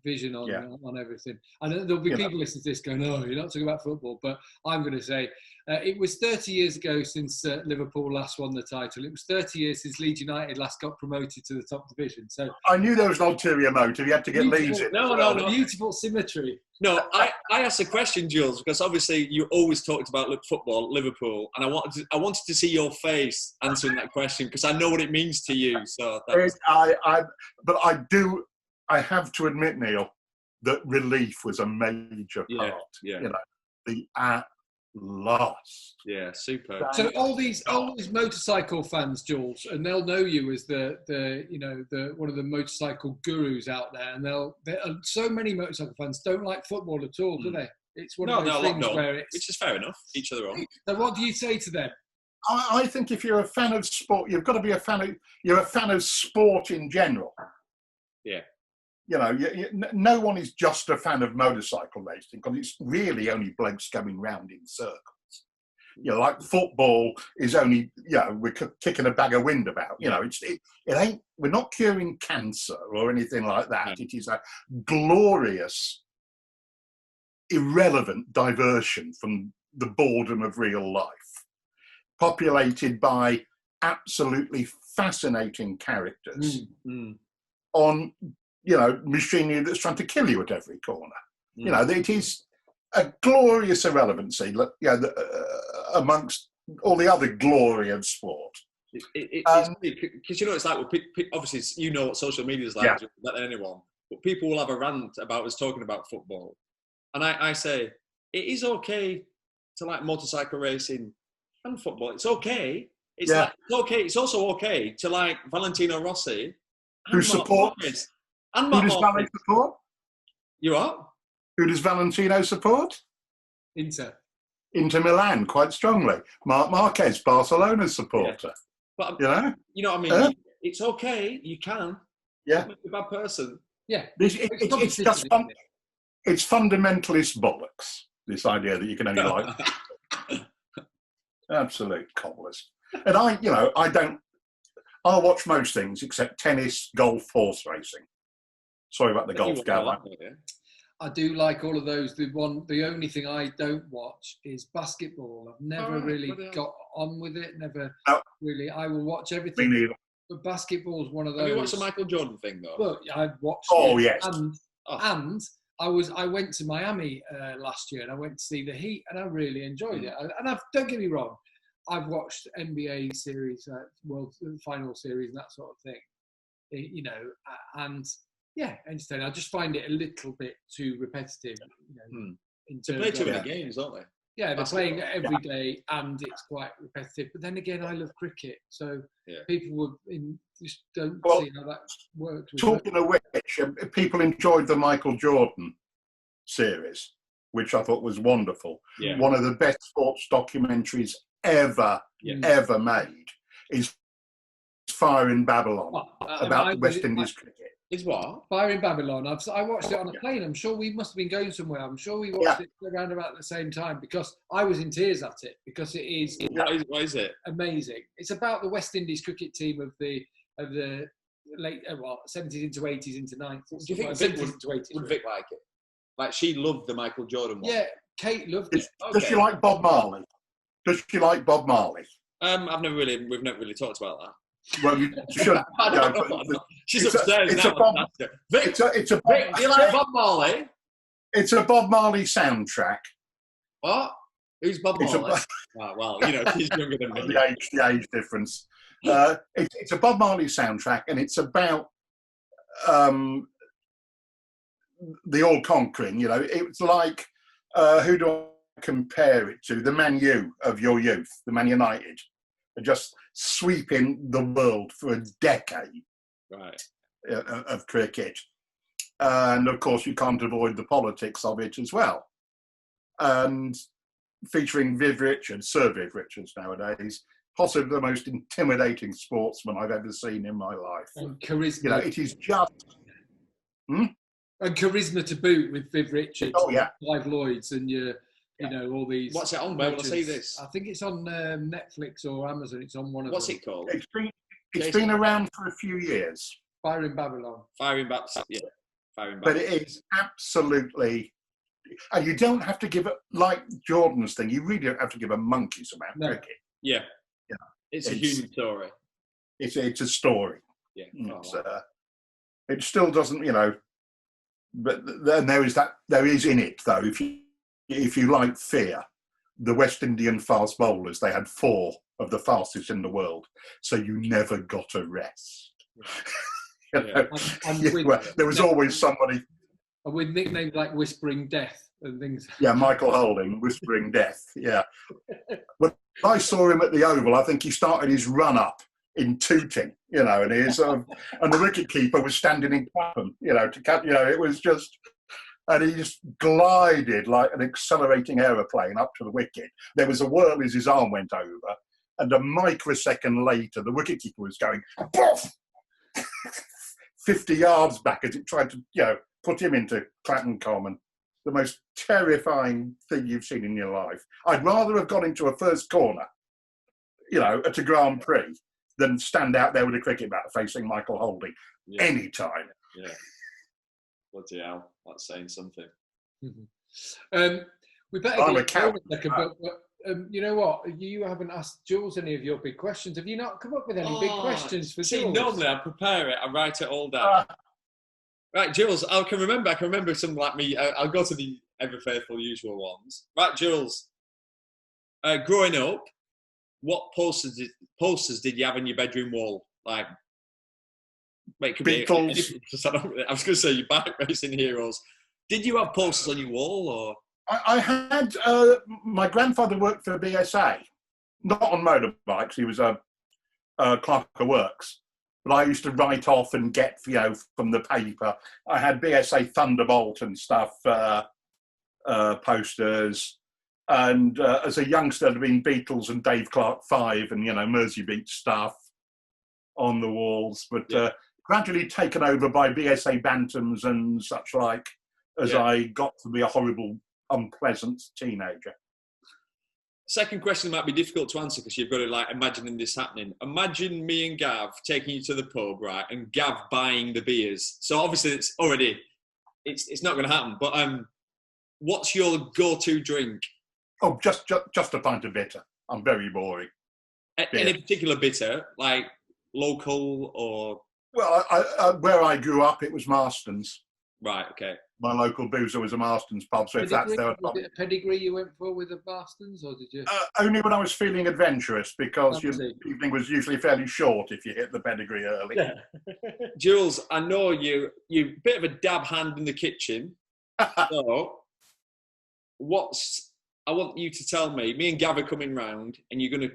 vision on everything. And there'll be people listening to this going, "Oh, you're not talking about football," but I'm going to say it was 30 years ago since Liverpool last won the title. It was 30 years since Leeds United last got promoted to the top division. So I knew there was an ulterior motive. You had to get Leeds in. No. Beautiful symmetry. No, I asked a question, Jules, because obviously you always talked about football, Liverpool, and I wanted to see your face answering that question because I know what it means to you. So I have to admit, Neil, that relief was a major part. Yeah. You know, the at last. Yeah, super. So all these motorcycle fans, Jules, and they'll know you as the one of the motorcycle gurus out there, and so many motorcycle fans don't like football at all, do they? It's one of those things where which is fair enough. Each other own. So what do you say to them? I think if you're a fan of sport, you've got to be you're a fan of sport in general. Yeah. You know, no one is just a fan of motorcycle racing because it's really only blokes going round in circles. You know, like football is only, we're kicking a bag of wind about. You know, it ain't. We're not curing cancer or anything like that. It is a glorious, irrelevant diversion from the boredom of real life, populated by absolutely fascinating characters on, machinery that's trying to kill you at every corner. You know, it is a glorious irrelevancy, amongst all the other glory of sport. Because it's like, obviously you know what social media is like better than anyone, but people will have a rant about us talking about football. And I say, it is okay to like motorcycle racing and football. It's okay. It's okay. It's also okay to like Valentino Rossi. Who supports? And who does Valentino support? You what? Who does Valentino support? Inter Milan, quite strongly. Marquez, Barcelona's supporter. Yeah. But you know what I mean? It's okay. You can. Yeah. Be a bad person. Yeah. It's just fun. It's fundamentalist bollocks. This idea that you can only like absolute cobblers. And I'll watch most things except tennis, golf, horse racing. Sorry about the golf, Gal. I do like all of those. The only thing I don't watch is basketball. I've never really got on with it. Never really. I will watch everything. Me neither. But basketball is one of those. Have you watched the Michael Jordan thing though? Well, I've watched. Oh it, yes. And I went to Miami last year and I went to see the Heat and I really enjoyed it. And don't get me wrong, I've watched NBA series, World Final Series and that sort of thing. And entertaining. I just find it a little bit too repetitive. They play too many games, don't they? Yeah, they're playing it every day, and it's quite repetitive. But then again, I love cricket, so people just don't see how that works. Talking of which, people enjoyed the Michael Jordan series, which I thought was wonderful. Yeah. One of the best sports documentaries ever made is Fire in Babylon about West Indies cricket. Is what? Fire in Babylon. I watched it on a plane. I'm sure we must have been going somewhere. I'm sure we watched it around about the same time because I was in tears at it because it is. What is it? Amazing. It's about the West Indies cricket team of the late 70s into 80s into 90s. Do you think Vic would Vic like it? Like she loved the Michael Jordan one. Yeah, Kate loved it. Does she like Bob Marley? We've never really talked about that. Well, you should. She's upstairs now. Vic, do you like Bob Marley? It's a Bob Marley soundtrack. What? Who's Bob Marley? She's younger than me. The age difference. It's a Bob Marley soundtrack, and it's about the all-conquering. It's like who do I compare it to? The Man U of your youth, the Man United. Just sweeping the world for a decade of cricket. And of course, you can't avoid the politics of it as well. And featuring Sir Viv Richards nowadays, possibly the most intimidating sportsman I've ever seen in my life. And charisma. It is just... And charisma to boot with Viv Richards. Oh, yeah. Clive Lloyds and all these. What's it on? Where will I see this? I think it's on Netflix or Amazon. It's on one of. What's it called? It's been around for a few years. Fire in Babylon. Fire in Babylon. Yeah. firing back. But it is absolutely, and you don't have to give it, like Jordan's thing, you really don't have to give a monkey's about cricket. Yeah. It's a human story. It's a story. Yeah. It still doesn't, but then there is in it though. If you like fear, the West Indian fast bowlers, they had 4 of the fastest in the world, so you never got a rest. Yeah. There was always somebody. And with nicknames like Whispering Death and things. Yeah, Michael Holding, Whispering Death. Yeah. When I saw him at the Oval, I think he started his run up in tooting, and he and the wicketkeeper was standing in Clapham, to cut, it was just, and he just glided like an accelerating aeroplane up to the wicket. There was a whirl as his arm went over, and a microsecond later, the wicketkeeper was going, "Boff!" 50 yards back as it tried to, put him into Clapham Common. The most terrifying thing you've seen in your life. I'd rather have gone into a first corner, at a Grand Prix, than stand out there with a cricket bat facing Michael Holding any time. Yeah. Bloody hell, that's saying something. We better I'm get a cow. but you know what? You haven't asked Jules any of your big questions. Have you not come up with any big questions for Jules? Normally I prepare it, I write it all down. Right, Jules, I can remember something like me. I'll go to the ever faithful usual ones. Right, Jules, growing up, what posters did you have in your bedroom wall? Like, it could Beatles. I was going to say your bike racing heroes. Did you have posters on your wall, or? I had, my grandfather worked for BSA, not on motorbikes, he was a clerk of works. But I used to write off and get, from the paper. I had BSA Thunderbolt and stuff, posters. And as a youngster, there'd been Beatles and Dave Clark 5 and, Mersey Beach stuff on the walls. But gradually taken over by BSA Bantams and such like, as I got to be a horrible, unpleasant teenager. Second question might be difficult to answer because you've got to imagining this happening. Imagine me and Gav taking you to the pub, right, and Gav buying the beers. So obviously it's not going to happen. But what's your go-to drink? Oh, just a pint of bitter. I'm very boring. Any particular bitter, like local or? Well, where I grew up, it was Marston's. Right. Okay. My local boozer was a Marston's pub, so if that's there. Was it a pedigree you went for with the Marston's, or did you? Only when I was feeling adventurous, because your evening was usually fairly short if you hit the pedigree early. Yeah. Jules, I know you're a bit of a dab hand in the kitchen. So, I want you to tell me. Me and Gav are coming round, and you're gonna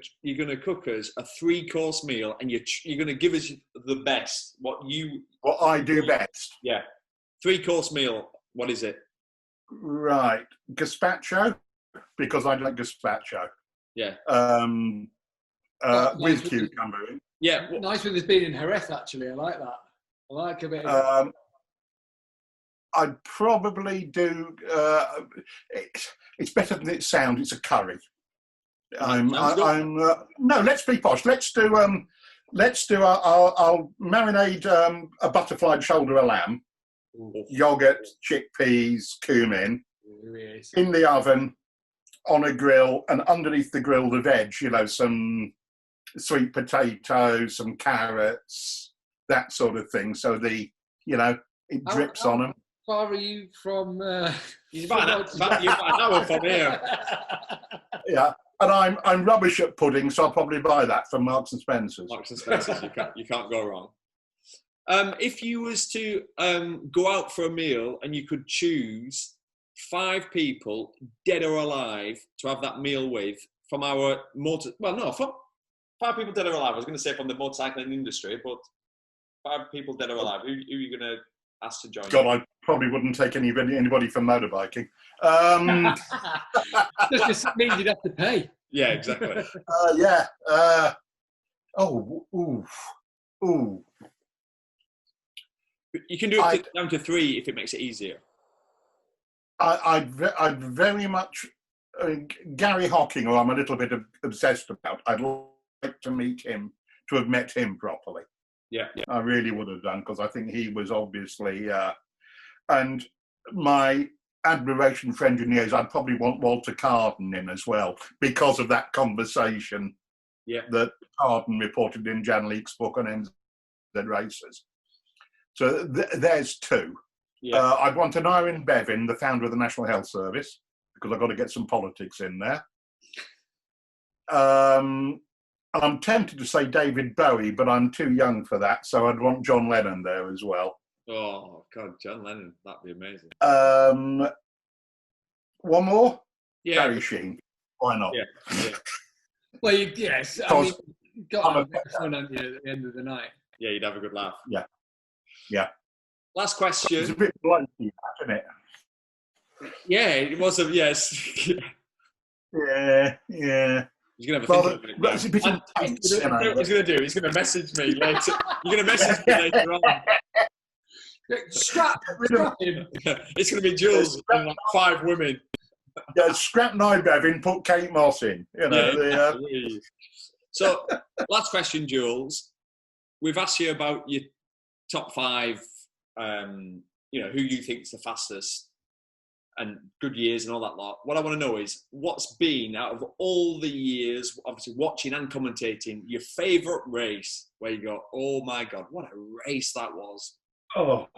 cook us a 3-course meal, and you're gonna give us the best. What I do best. Yeah. 3-course meal. What is it? Right. Gazpacho, because I like gazpacho. Yeah. With cucumber in. Yeah. Nice with this being in Jerez, actually. I like that. I like a bit of... I'd probably do... it's better than it sounds. It's a curry. No, let's be posh. Let's do... I'll marinate a butterfly shoulder of lamb. Yogurt, chickpeas, cumin, in the oven, on a grill, and underneath the grill, the veg, some sweet potatoes, some carrots, that sort of thing. So it drips on them. How far are you from... You're about an hour from here. Yeah, and I'm rubbish at pudding, so I'll probably buy that from Marks and Spencer's. Marks and Spencer's, you can't go wrong. If you was to go out for a meal and you could choose 5 people, dead or alive, to have that meal with from our from 5 people dead or alive. I was going to say from the motorcycling industry, but 5 people dead or alive. Who are you going to ask to join? God, I probably wouldn't take anybody from motorbiking. That just means you'd have to pay. Yeah, exactly. Ooh. You can do it down to 3 if it makes it easier. I'd very much... Gary Hocking, who I'm a little bit obsessed about, I'd like to have met him properly. Yeah. I really would have done, because I think he was obviously And my admiration for engineers, I'd probably want Walter Carden in as well, because of that conversation that Carden reported in Jan Leake's book on NZ races. So there's two. Yeah. I'd want an Iron Bevin, the founder of the National Health Service, because I've got to get some politics in there. I'm tempted to say David Bowie, but I'm too young for that, so I'd want John Lennon there as well. Oh, God, John Lennon, that'd be amazing. One more? Yeah. Barry Sheen. Why not? Yeah. Well, yes. I mean, you've got to have fun, haven't you, at the end of the night? Yeah, you'd have a good laugh. Yeah. Last question. It's a bit blunt, isn't it? Yeah, it was yes. Yeah. He's going to have a think it's a bit intense, you know what he's going to do? He's going to message me later. You're going to message me later on. Scrap him. It's going to be Jules and like 5 women. Yeah, scrap Nybevin, put Kate Moss in. You know. So, last question, Jules. We've asked you about your top 5. Who you think is the fastest and good years and all that lot. What I want to know is what's been, out of all the years, obviously watching and commentating, your favourite race where you go, oh my God, what a race that was. Oh.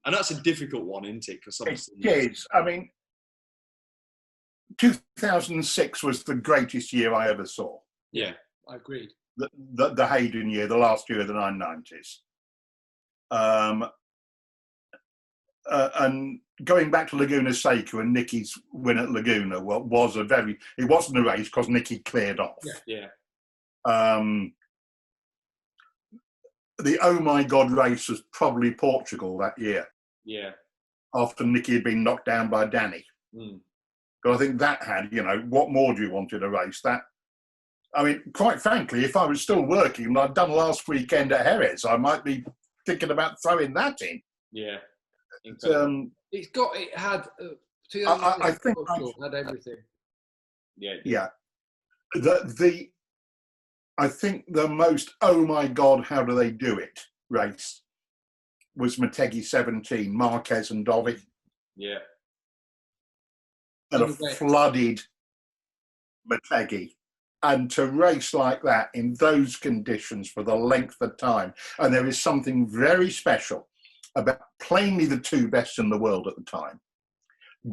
And that's a difficult one, isn't it? Because obviously it is. I mean, 2006 was the greatest year I ever saw. Yeah, I agreed. The Hayden year, the last year of the 990s. And going back to Laguna Seca and Nicky's win at Laguna it wasn't a race because Nicky cleared off. Yeah. The oh my God race was probably Portugal that year. Yeah. After Nicky had been knocked down by Danny. But I think that had, what more do you want in a race? Quite frankly, if I was still working and I'd done last weekend at Jerez, I might be thinking about throwing that in. Yeah. It had. I think had everything. Yeah. I think the most oh my God, how do they do it race was Motegi 17, Marquez and Dovi. Yeah. And a flooded Motegi. And to race like that in those conditions for the length of time. And there is something very special about plainly the 2 best in the world at the time,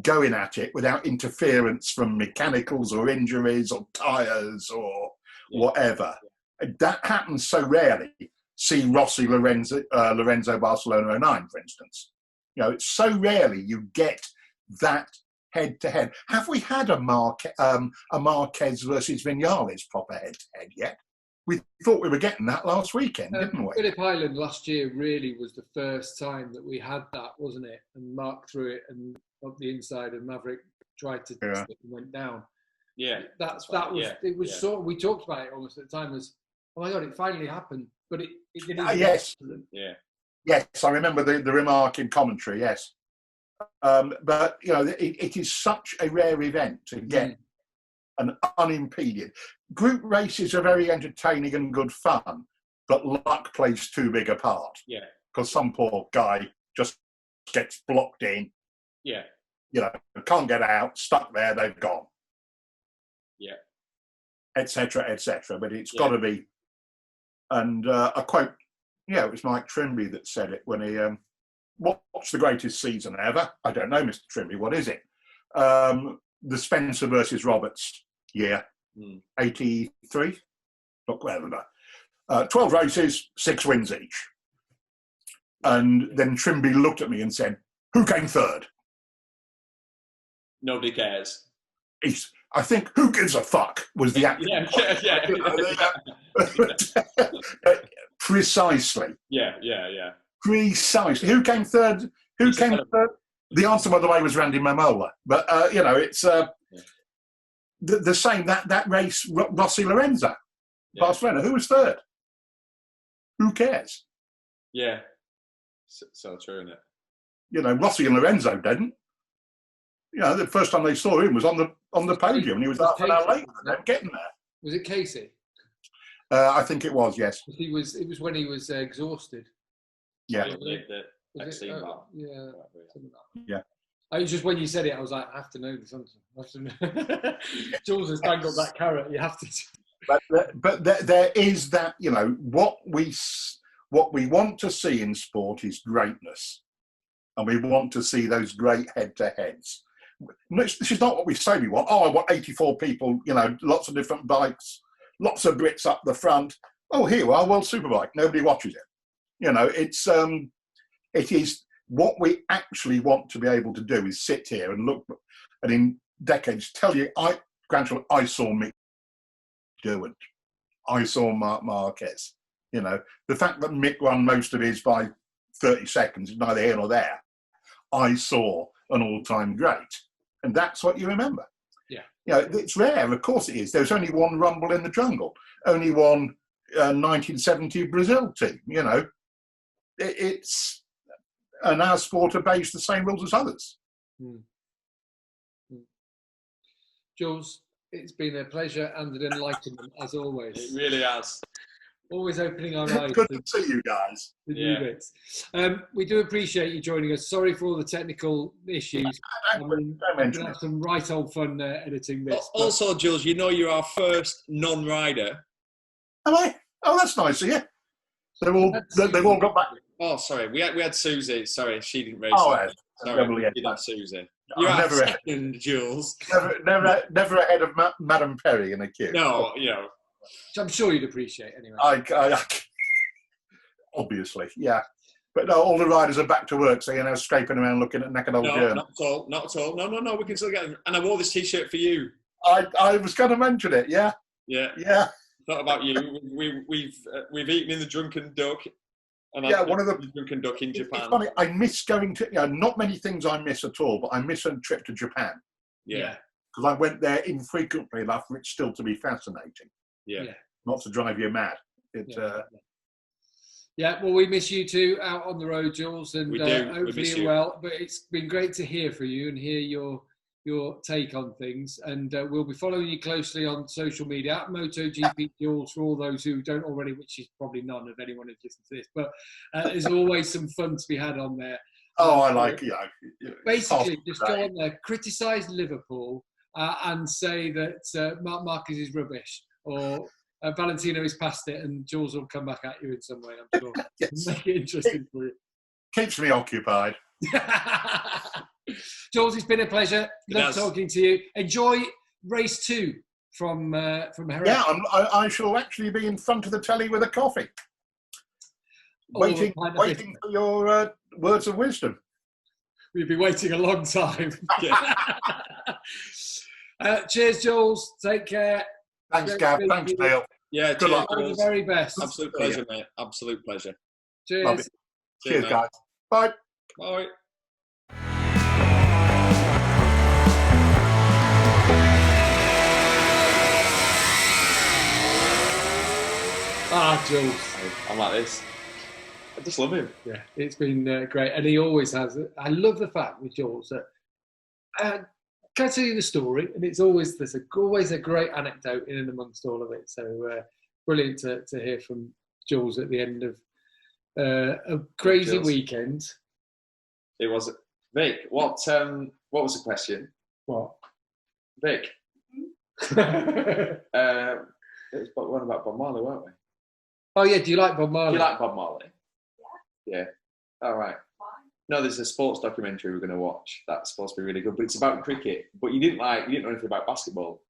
going at it without interference from mechanicals or injuries or tyres or whatever. That happens so rarely. See Rossi, Lorenzo Barcelona 09, for instance. It's so rarely you get that head-to-head. Have we had a Marquez versus Vinales proper head-to-head yet? We thought we were getting that last weekend, didn't we? Phillip Island last year really was the first time that we had that, wasn't it? And Mark threw it and up the inside, and Maverick tried to slip and went down. Yeah, it was sort of, we talked about it almost at the time as, oh my God, it finally happened, but it didn't. Yes, yes, I remember the remark in commentary. Yes, but it is such a rare event to get an unimpeded. Group races are very entertaining and good fun, but luck plays too big a part. Yeah, because some poor guy just gets blocked in. Yeah, can't get out, stuck there, they've gone. Yeah, etc. But it's got to be. And a quote, it was Mike Trimby that said it when he, what's the greatest season ever? I don't know, Mr. Trimby, what is it? The Spencer versus Roberts year, 83? Not whatever. 12 races, 6 wins each. And then Trimby looked at me and said, who came third? Nobody cares. I think who gives a fuck was the actor. Precisely. Yeah. Precisely. Who came third? Who came third? The answer, by the way, was Randy Mamola. But it's the same that race. Rossi Lorenzo, Barcelona. Who was third? Who cares? Yeah. So true, isn't it? Rossi and Lorenzo didn't. The first time they saw him was on the podium, and he was half an hour later than them getting there. Was it Casey? I think it was, yes. It was when he was exhausted. Yeah. Extreme bar. Yeah. Yeah. It's just when you said it, I was like, I have to know this answer. I have to know. Jules has dangled that carrot. You have to. But there is that, you know, what we want to see in sport is greatness, and we want to see those great head-to-heads. This is not what we say we want. Oh, I want 84 people, you know, lots of different bikes, lots of Brits up the front. Oh, here we are, World Superbike. Nobody watches it. You know, it is what we actually want to be able to do is sit here and look, and in decades tell you, I saw Mick Derwent, I saw Marquez. You know, the fact that Mick won most of his by 30 seconds is neither here nor there. I saw an all-time great, and that's what you remember. Yeah, you know, it's rare. Of course it is. There's only one Rumble in the Jungle, only one 1970 Brazil team. You know, it's. And our sport obeys the same rules as others. Jules, it's been a pleasure and an enlightenment as always. It really has. Always opening our eyes. Good to see you guys. New bits. We do appreciate you joining us. Sorry for all the technical issues. Don't mention have some right old fun editing this. Also, Jules, you know you're our first non-rider. Am I? Oh, that's nice of you. They've all got back. Oh, sorry. We had Susie. Sorry, she didn't race. Oh, it. Sorry, we did have Susie. You're our second, Jules. Never ahead of Madame Perry in a queue. No, you know. Which I'm sure you'd appreciate anyway. I obviously, yeah. But no, all the riders are back to work, so you're now scraping around looking at naked old German. Not at all. Not at all. No. We can still get them. And I wore this T-shirt for you. I was going to mention it. Yeah. Yeah. Yeah. Not about you. We've eaten in the Drunken Duck. And one of the Drunken Duck in Japan. It's funny. I miss going to. You know, not many things I miss at all, but I miss a trip to Japan. Yeah. Because I went there infrequently enough for it still to be fascinating. Yeah. Not to drive you mad. Yeah, well, we miss you too out on the road, Jules, and we do. hopefully you're well. But it's been great to hear from you and hear your take on things. And we'll be following you closely on social media at MotoGP Jules for all those who don't already, which is probably none of anyone who's listened to this. But there's always some fun to be had on there. Oh, I like it. Basically, just go on there, criticise Liverpool and say that Marquez is rubbish, or Valentino is past it, and Jules will come back at you in some way, I'm sure. Yes. Make it interesting for you. Keeps me occupied. Jules, it's been a pleasure. Love talking to you. Enjoy race 2 from Jerez. Yeah, I shall actually be in front of the telly with a coffee, waiting for your words of wisdom. We've been waiting a long time. Cheers, Jules. Take care. Thanks, Gav. Thanks, Neil. Yeah, good luck. All the very best. Absolute pleasure, mate. Absolute pleasure. Cheers. Cheers, guys. Bye. Bye. Jules. I'm like this. I just love him. Yeah, it's been great. And he always has. I love the fact with Jules that can I tell you the story? And there's always a great anecdote in and amongst all of it. So brilliant to hear from Jules at the end of a crazy weekend. It was. Vic, what was the question? What? Vic. It was one about Bob Marley, weren't we? Oh yeah, do you like Bob Marley? Do you like Bob Marley? Yeah. All right. No, there's a sports documentary we're going to watch that's supposed to be really good, but it's about cricket. But you didn't know anything about basketball,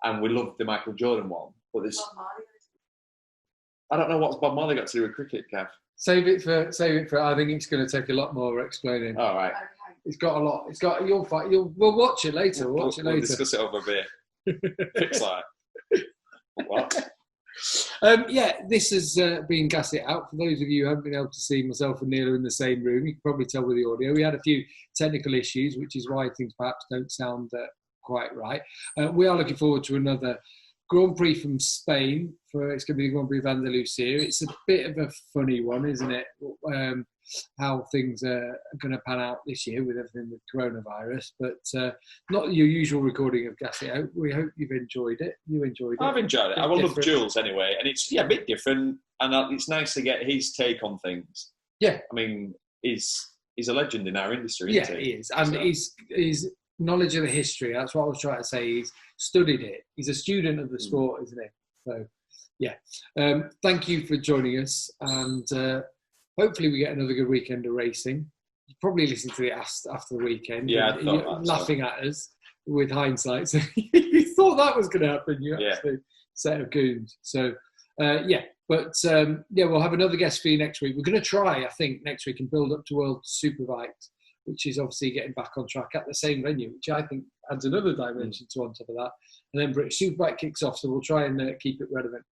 and we loved the Michael Jordan one. But there's, I don't know what's Bob Marley got to do with cricket, Kev. Save it for. I think it's going to take a lot more explaining. All right. It's got a lot. It's got. We'll watch it later. We'll discuss it over beer. Fix that. What? This has been Gas It Out. For those of you who haven't been able to see myself and Neil in the same room, you can probably tell with the audio. We had a few technical issues, which is why things perhaps don't sound quite right. We are looking forward to another Grand Prix from Spain. It's going to be the Grand Prix of Andalusia. It's a bit of a funny one, isn't it? How things are going to pan out this year with everything with coronavirus, but not your usual recording of Gas It Out. We hope you've enjoyed it. You enjoyed it. I've enjoyed it. I will love Jules anyway, and it's a bit different, and it's nice to get his take on things. Yeah, I mean, he's a legend in our industry. Yeah, isn't he is. And his knowledge of the history, that's what I was trying to say. He's studied it. He's a student of the sport, isn't he? So, yeah. Thank you for joining us. And hopefully we get another good weekend of racing. You probably listen to it after the weekend. Yeah, I thought you're laughing at us with hindsight. So you thought that was going to happen. You actually set of goons. So, But we'll have another guest for you next week. We're going to try, I think, next week and build up to World Superbikes, which is obviously getting back on track at the same venue, which I think adds another dimension to on top of that. And then British Superbike kicks off, so we'll try and keep it relevant.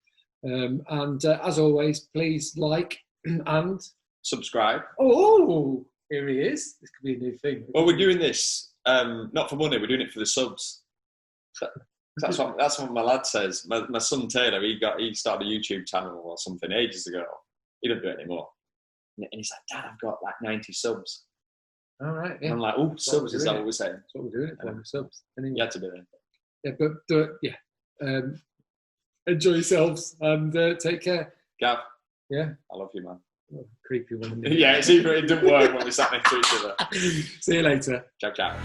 And as always, please like and subscribe. Oh, here he is. This could be a new thing. Well, we're doing this not for money. We're doing it for the subs. That's what my lad says. My son Taylor, he started a YouTube channel or something ages ago. He doesn't do it anymore. And he's like, Dad, I've got like 90 subs. All right. Yeah. And I'm like, oh, subs, is that what we're saying? That's what we're doing it for, subs. Anyway. You had to do it. Yeah, but enjoy yourselves and take care. Gav. Yeah. I love you, man. Oh, creepy one. Yeah, it doesn't work when we're sat next to each other. See you later. Ciao, ciao.